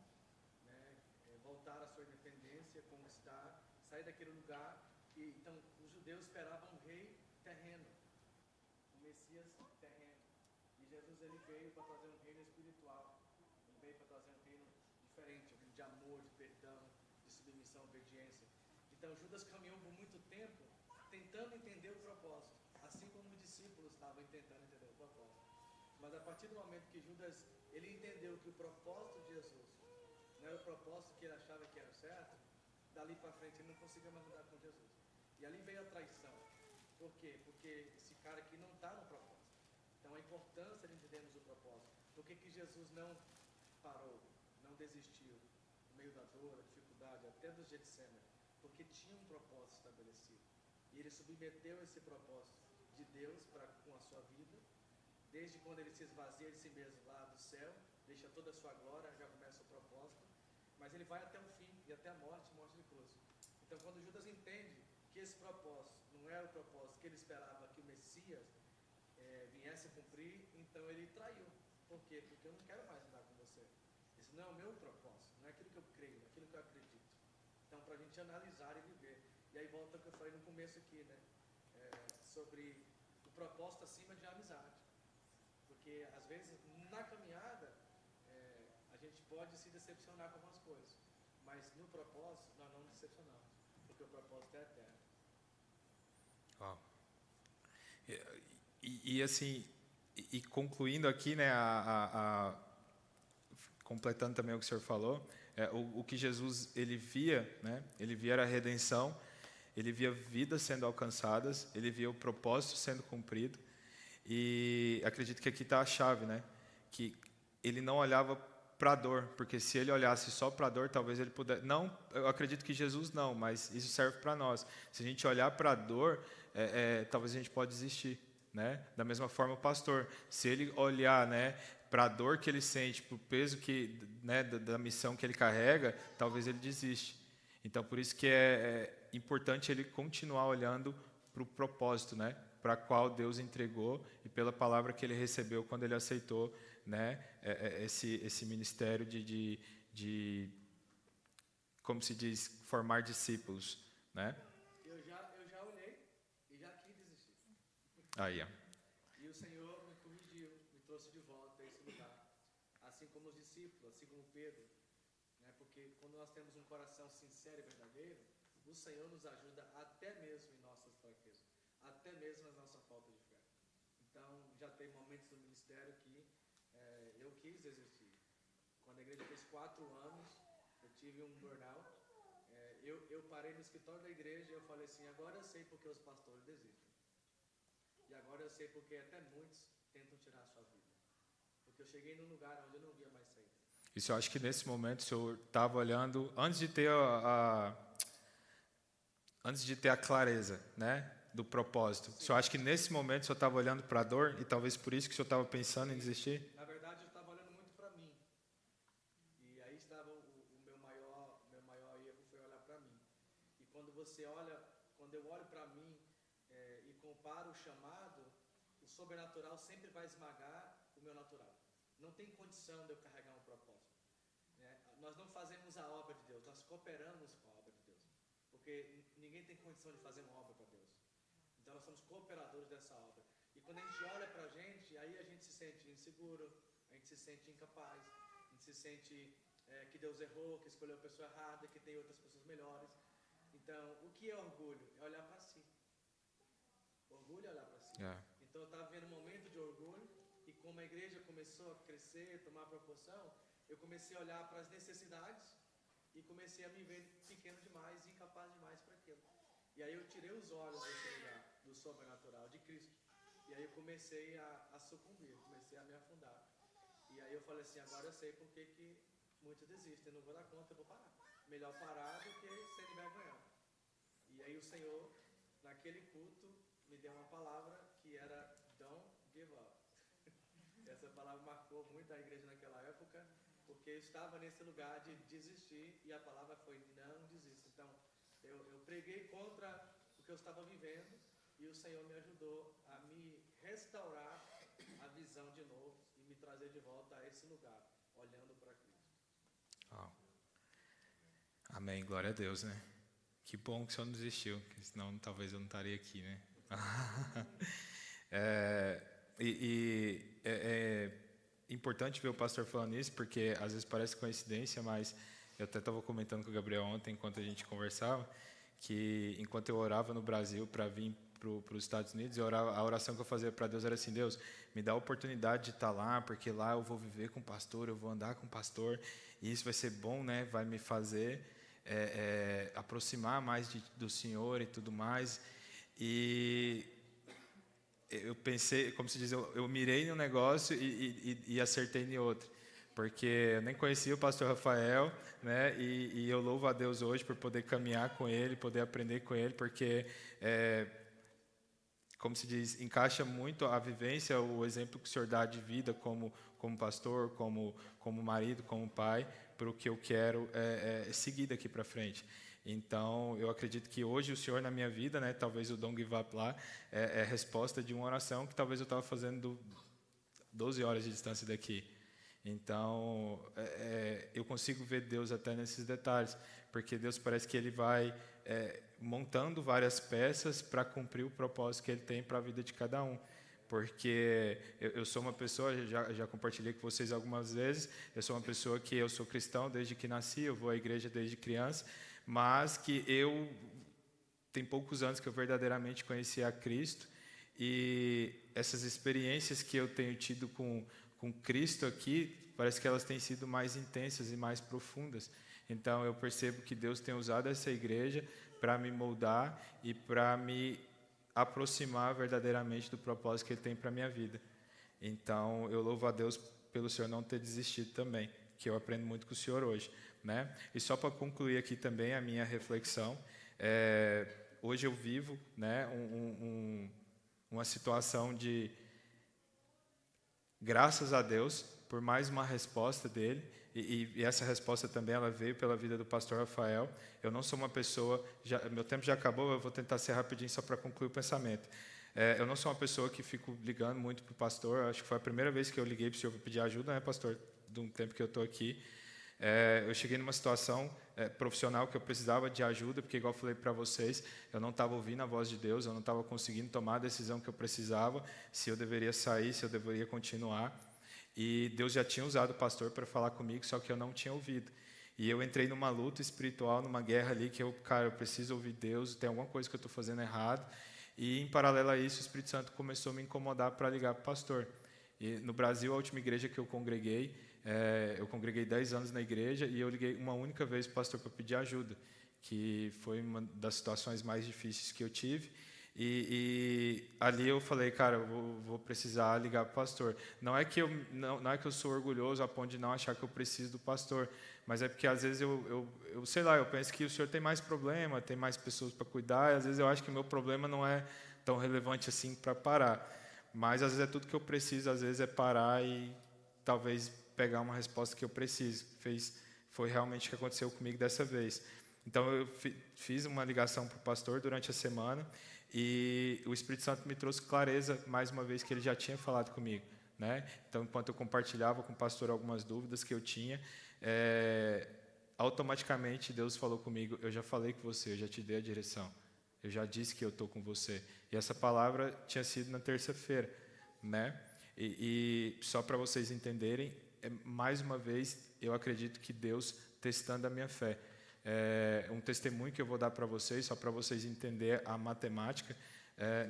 Speaker 2: voltar à sua independência, conquistar, sair daquele lugar. Então, os judeus esperavam um rei terreno, um Messias terreno. E Jesus ele veio para trazer um reino espiritual. Ele veio para trazer um reino diferente, um reino de amor, de perdão, de submissão, obediência. Então, Judas caminhou por muito tempo tentando entender o propósito, assim como os discípulos estavam tentando entender o propósito. Mas a partir do momento que Judas ele entendeu que o propósito de Jesus não era o propósito que ele achava que era certo, dali para frente ele não conseguia mais andar com Jesus. E ali veio a traição. Por quê? Porque esse cara aqui não está no propósito. Então a importância de entendermos o propósito. Por que que Jesus não parou, não desistiu, no meio da dor, da dificuldade, até dos Getsemane? Porque tinha um propósito estabelecido. E ele submeteu esse propósito de Deus com a sua vida. Desde quando ele se esvazia de si mesmo lá do céu, deixa toda a sua glória, já começa o propósito. Mas ele vai até o fim, e até a morte de cruz. Então quando Judas entende que esse propósito não era o propósito que ele esperava que o Messias viesse a cumprir, então ele traiu. Por quê? Porque eu não quero mais andar com você. Esse não é o meu propósito, não é aquilo que eu creio, não é aquilo que eu acredito. Então, para a gente analisar e viver. E aí volta ao que eu falei no começo aqui, né? Sobre o propósito acima de amizade. Porque, às vezes, na caminhada, a gente pode se decepcionar com algumas coisas. Mas no propósito, nós não nos decepcionamos. Porque o propósito é eterno.
Speaker 1: Uau. E assim, concluindo aqui, né, completando também o que o senhor falou, o que Jesus ele via, né, ele via a redenção, ele via vidas sendo alcançadas, ele via o propósito sendo cumprido, e acredito que aqui está a chave, né, que ele não olhava para a dor, porque se ele olhasse só para a dor, talvez ele pudesse... Não, eu acredito que Jesus não, mas isso serve para nós. Se a gente olhar para a dor, talvez a gente pode desistir, né? Da mesma forma o pastor, se ele olhar, né, para a dor que ele sente, para o peso que, né, da missão que ele carrega, talvez ele desiste. Então, por isso que é importante ele continuar olhando para o propósito, né, para qual Deus entregou e pela palavra que ele recebeu quando ele aceitou, né, esse ministério de como se diz, formar discípulos, né?
Speaker 2: Eu já olhei e já quis desistir.
Speaker 1: Aí, ó.
Speaker 2: E o Senhor me corrigiu, me trouxe de volta a esse lugar. Assim como os discípulos, assim como Pedro. Né? Porque quando nós temos um coração sincero e verdadeiro, o Senhor nos ajuda até mesmo em nossas fraquezas, até mesmo na nossa falta de fé. Então, já tem momentos no ministério que eu quis desistir. Quando a igreja fez 4 anos, eu tive um burnout. Eu parei no escritório da igreja e eu falei assim, agora eu sei porque os pastores desistem. E agora eu sei porque até muitos tentam tirar a sua vida. Porque eu cheguei num lugar onde eu não via mais saída.
Speaker 1: Isso eu acho que nesse momento o senhor estava olhando, antes de ter a clareza, né, do propósito. Sim. O senhor acha que nesse momento o senhor estava olhando para a dor e talvez por isso que o senhor estava pensando em desistir?
Speaker 2: Na verdade, eu estava olhando muito para mim. E aí estava o meu maior erro foi olhar para mim. E quando eu olho para mim e comparo o chamado, o sobrenatural sempre vai esmagar o meu natural. Não tem condição de eu carregar um propósito. Né? Nós não fazemos a obra de Deus, nós cooperamos com a obra de Deus. Porque ninguém tem condição de fazer uma obra para Deus. Então nós somos cooperadores dessa obra. E quando a gente olha para a gente, aí a gente se sente inseguro, a gente se sente incapaz, a gente se sente que Deus errou, que escolheu a pessoa errada, que tem outras pessoas melhores. Então, o que é orgulho? É olhar para si. Orgulho é olhar para si. Então eu estava vivendo um momento de orgulho e como a igreja começou a crescer, tomar proporção, eu comecei a olhar para as necessidades e comecei a me ver pequeno demais e incapaz demais para aquilo. E aí eu tirei os olhos desse lugar, do sobrenatural, de Cristo. E aí eu comecei a sucumbir, comecei a me afundar. E aí eu falei assim, agora eu sei por que muitos desistem, eu não vou dar conta, eu vou parar. Melhor parar do que ser envergonhado. E aí o Senhor, naquele culto, me deu uma palavra que era don't give up. Essa palavra marcou muito a igreja naquela época, porque eu estava nesse lugar de desistir e a palavra foi não desista. Então, eu preguei contra o que eu estava vivendo e o Senhor me ajudou a me restaurar a visão de novo e me trazer de volta a esse lugar, olhando para Cristo.
Speaker 1: Oh. Amém, glória a Deus, né? Que bom que o senhor não desistiu, porque senão talvez eu não estaria aqui, né? É importante ver o pastor falando isso, porque às vezes parece coincidência, mas eu até estava comentando com o Gabriel ontem, enquanto a gente conversava, que enquanto eu orava no Brasil para vir para os Estados Unidos, e a oração que eu fazia para Deus era assim: Deus, me dá a oportunidade de estar lá, porque lá eu vou viver com o pastor, eu vou andar com o pastor, e isso vai ser bom, né? Vai me fazer aproximar mais do Senhor e tudo mais. E eu pensei, como se diz, eu mirei num negócio e acertei em outro, porque eu nem conhecia o pastor Rafael, né? E eu louvo a Deus hoje por poder caminhar com ele, poder aprender com ele, porque como se diz, encaixa muito a vivência, o exemplo que o senhor dá de vida como pastor, como marido, como pai, para o que eu quero seguir daqui para frente. Então, eu acredito que hoje o senhor na minha vida, né, talvez o Don't Give Up lá, é resposta de uma oração que talvez eu estava fazendo 12 horas de distância daqui. Então, eu consigo ver Deus até nesses detalhes, porque Deus parece que Ele vai montando várias peças para cumprir o propósito que Ele tem para a vida de cada um. Porque eu sou uma pessoa, já compartilhei com vocês algumas vezes, eu sou uma pessoa que eu sou cristão desde que nasci, eu vou à igreja desde criança, mas que tem poucos anos que eu verdadeiramente conheci a Cristo, e essas experiências que eu tenho tido com Cristo aqui, parece que elas têm sido mais intensas e mais profundas. Então eu percebo que Deus tem usado essa igreja para me moldar e para me aproximar verdadeiramente do propósito que Ele tem para a minha vida. Então eu louvo a Deus pelo Senhor não ter desistido também, que eu aprendo muito com o Senhor hoje, né? E só para concluir aqui também a minha reflexão, hoje eu vivo, né, uma situação de graças a Deus por mais uma resposta dele, e essa resposta também ela veio pela vida do pastor Rafael. Eu não sou uma pessoa, meu tempo já acabou, eu vou tentar ser rapidinho só para concluir o pensamento. Eu não sou uma pessoa que fico ligando muito para o pastor, acho que foi a primeira vez que eu liguei para o senhor para pedir ajuda, né, pastor, de um tempo que eu estou aqui. Eu cheguei numa situação profissional que eu precisava de ajuda, porque, igual eu falei para vocês, eu não estava ouvindo a voz de Deus, eu não estava conseguindo tomar a decisão que eu precisava, se eu deveria sair, se eu deveria continuar. E Deus já tinha usado o pastor para falar comigo, só que eu não tinha ouvido. E eu entrei numa luta espiritual, numa guerra ali, que eu preciso ouvir Deus, tem alguma coisa que eu estou fazendo errado. E, em paralelo a isso, o Espírito Santo começou a me incomodar para ligar para o pastor. E, no Brasil, a última igreja que eu congreguei 10 anos na igreja, e eu liguei uma única vez para o pastor para pedir ajuda, que foi uma das situações mais difíceis que eu tive. E ali eu falei, cara, eu vou precisar ligar para o pastor. Não é que eu sou orgulhoso a ponto de não achar que eu preciso do pastor, mas é porque às vezes eu sei lá, eu penso que o senhor tem mais problema, tem mais pessoas para cuidar, e às vezes eu acho que o meu problema não é tão relevante assim para parar. Mas às vezes é tudo que eu preciso, às vezes é parar e talvez pegar uma resposta que eu preciso. Foi realmente o que aconteceu comigo dessa vez. Então eu fiz uma ligação para o pastor durante a semana, e o Espírito Santo me trouxe clareza, mais uma vez, que ele já tinha falado comigo, né? Então, enquanto eu compartilhava com o pastor algumas dúvidas que eu tinha, automaticamente Deus falou comigo: eu já falei com você, eu já te dei a direção, eu já disse que eu estou com você. E essa palavra tinha sido na terça-feira, né? E só para vocês entenderem, mais uma vez, eu acredito que Deus testando a minha fé. Um testemunho que eu vou dar para vocês, só para vocês entenderem a matemática.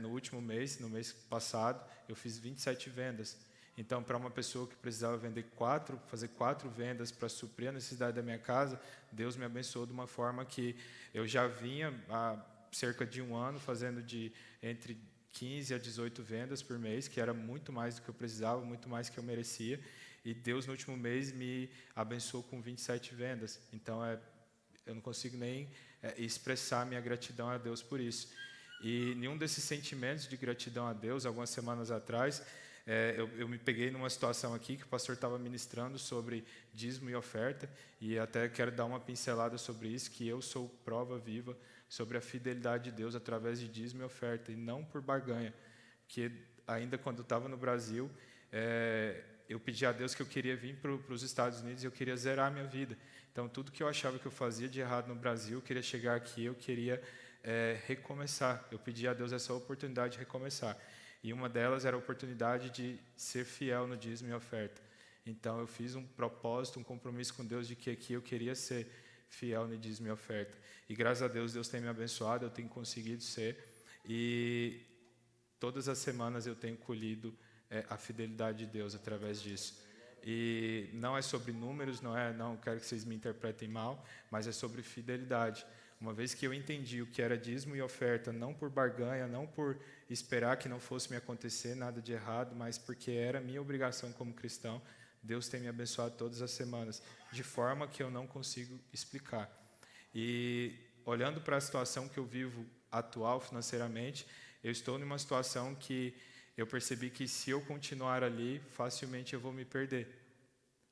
Speaker 1: No último mês, no mês passado, eu fiz 27 vendas. Então, para uma pessoa que precisava fazer 4 vendas para suprir a necessidade da minha casa, Deus me abençoou de uma forma que eu já vinha há cerca de 1 ano fazendo entre 15 a 18 vendas por mês, que era muito mais do que eu precisava, muito mais do que eu merecia. E Deus, no último mês, me abençoou com 27 vendas. Então, eu não consigo nem expressar minha gratidão a Deus por isso. E nenhum desses sentimentos de gratidão a Deus, algumas semanas atrás, eu me peguei numa situação aqui que o pastor estava ministrando sobre dízimo e oferta, e até quero dar uma pincelada sobre isso, que eu sou prova viva sobre a fidelidade de Deus através de dízimo e oferta, e não por barganha. Porque ainda quando eu estava no Brasil, eu pedi a Deus que eu queria vir para os Estados Unidos e eu queria zerar a minha vida. Então, tudo que eu achava que eu fazia de errado no Brasil, eu queria chegar aqui, eu queria recomeçar. Eu pedi a Deus essa oportunidade de recomeçar. E uma delas era a oportunidade de ser fiel no dízimo e oferta. Então, eu fiz um propósito, um compromisso com Deus de que aqui eu queria ser fiel no dízimo e oferta. E graças a Deus, Deus tem me abençoado, eu tenho conseguido ser. E todas as semanas eu tenho colhido a fidelidade de Deus através disso. E não é sobre números, não quero que vocês me interpretem mal, mas é sobre fidelidade. Uma vez que eu entendi o que era dízimo e oferta, não por barganha, não por esperar que não fosse me acontecer nada de errado, mas porque era minha obrigação como cristão, Deus tem me abençoado todas as semanas, de forma que eu não consigo explicar. E olhando para a situação que eu vivo atual financeiramente, eu estou numa situação que eu percebi que se eu continuar ali, facilmente eu vou me perder.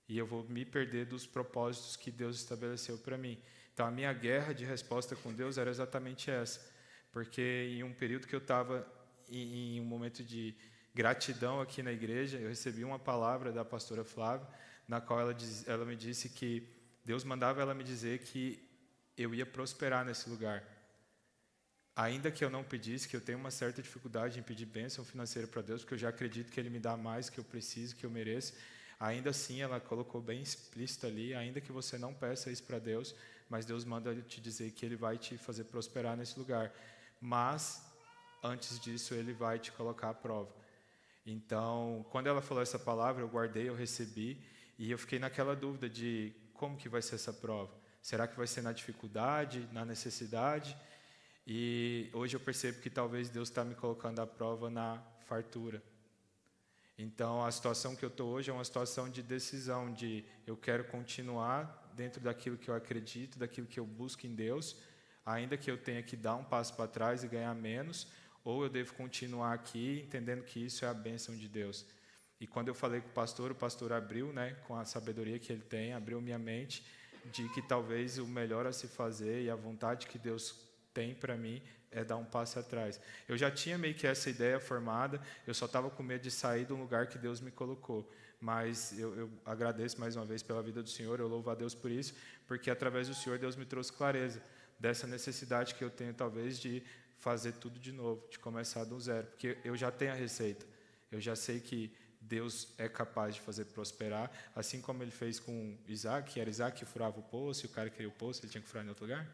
Speaker 1: E eu vou me perder dos propósitos que Deus estabeleceu para mim. Então, a minha guerra de resposta com Deus era exatamente essa. Porque em um período que eu estava em um momento de gratidão aqui na igreja, eu recebi uma palavra da pastora Flávia, na qual ela me disse que Deus mandava ela me dizer que eu ia prosperar nesse lugar. Ainda que eu não pedisse, que eu tenho uma certa dificuldade em pedir bênção financeira para Deus, porque eu já acredito que Ele me dá mais que eu preciso, que eu mereço. Ainda assim, ela colocou bem explícito ali, ainda que você não peça isso para Deus, mas Deus manda te dizer que Ele vai te fazer prosperar nesse lugar. Mas, antes disso, Ele vai te colocar à prova. Então, quando ela falou essa palavra, eu guardei, eu recebi, e eu fiquei naquela dúvida de como que vai ser essa prova. Será que vai ser na dificuldade, na necessidade? E hoje eu percebo que talvez Deus está me colocando à prova na fartura. Então, a situação que eu estou hoje é uma situação de decisão, de eu quero continuar dentro daquilo que eu acredito, daquilo que eu busco em Deus, ainda que eu tenha que dar um passo para trás e ganhar menos, ou eu devo continuar aqui entendendo que isso é a bênção de Deus. E quando eu falei com o pastor abriu, com a sabedoria que ele tem, abriu minha mente de que talvez o melhor a se fazer e a vontade que Deus tem para mim é dar um passo atrás. Eu já tinha meio que essa ideia formada, eu só estava com medo de sair do lugar que Deus me colocou. Mas eu agradeço mais uma vez pela vida do Senhor, eu louvo a Deus por isso, porque através do Senhor Deus me trouxe clareza dessa necessidade que eu tenho talvez de fazer tudo de novo, de começar do zero, porque eu já tenho a receita, eu já sei que Deus é capaz de fazer prosperar, assim como Ele fez com Isaac, que era Isaac que furava o poço, e o cara que queria o poço, ele tinha que furar em outro lugar?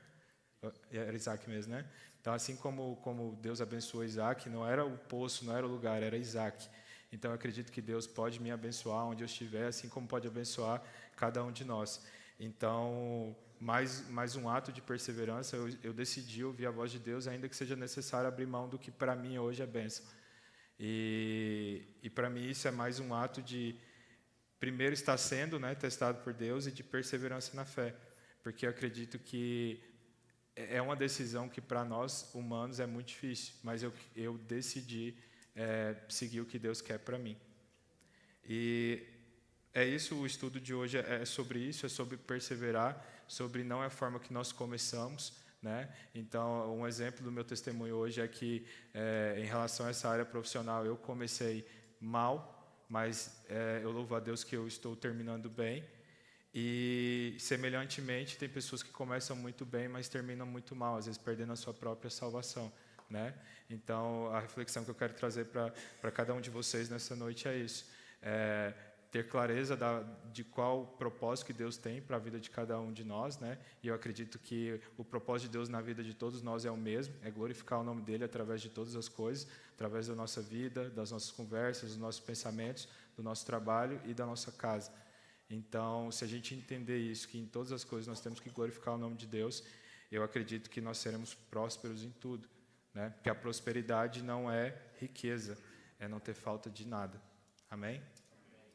Speaker 1: Era Isaac mesmo, né? Então, assim como Deus abençoou Isaac, não era o poço, não era o lugar, era Isaac. Então, eu acredito que Deus pode me abençoar onde eu estiver, assim como pode abençoar cada um de nós. Então, mais um ato de perseverança, eu decidi ouvir a voz de Deus, ainda que seja necessário abrir mão do que para mim hoje é bênção. E para mim isso é mais um ato de, primeiro, estar sendo testado por Deus e de perseverança na fé. Porque eu acredito que é uma decisão que para nós humanos é muito difícil, mas eu decidi seguir o que Deus quer para mim. E é isso, o estudo de hoje é sobre isso, é sobre perseverar, sobre não é a forma que nós começamos, Então, um exemplo do meu testemunho hoje é que, em relação a essa área profissional, eu comecei mal, mas eu louvo a Deus que eu estou terminando bem. E, semelhantemente, tem pessoas que começam muito bem, mas terminam muito mal, às vezes perdendo a sua própria salvação, Então, a reflexão que eu quero trazer para cada um de vocês nessa noite é isso. Ter clareza de qual propósito que Deus tem para a vida de cada um de nós, E eu acredito que o propósito de Deus na vida de todos nós é o mesmo, é glorificar o nome dEle através de todas as coisas, através da nossa vida, das nossas conversas, dos nossos pensamentos, do nosso trabalho e da nossa casa. Então, se a gente entender isso, que em todas as coisas nós temos que glorificar o nome de Deus, eu acredito que nós seremos prósperos em tudo, Porque a prosperidade não é riqueza, é não ter falta de nada. Amém?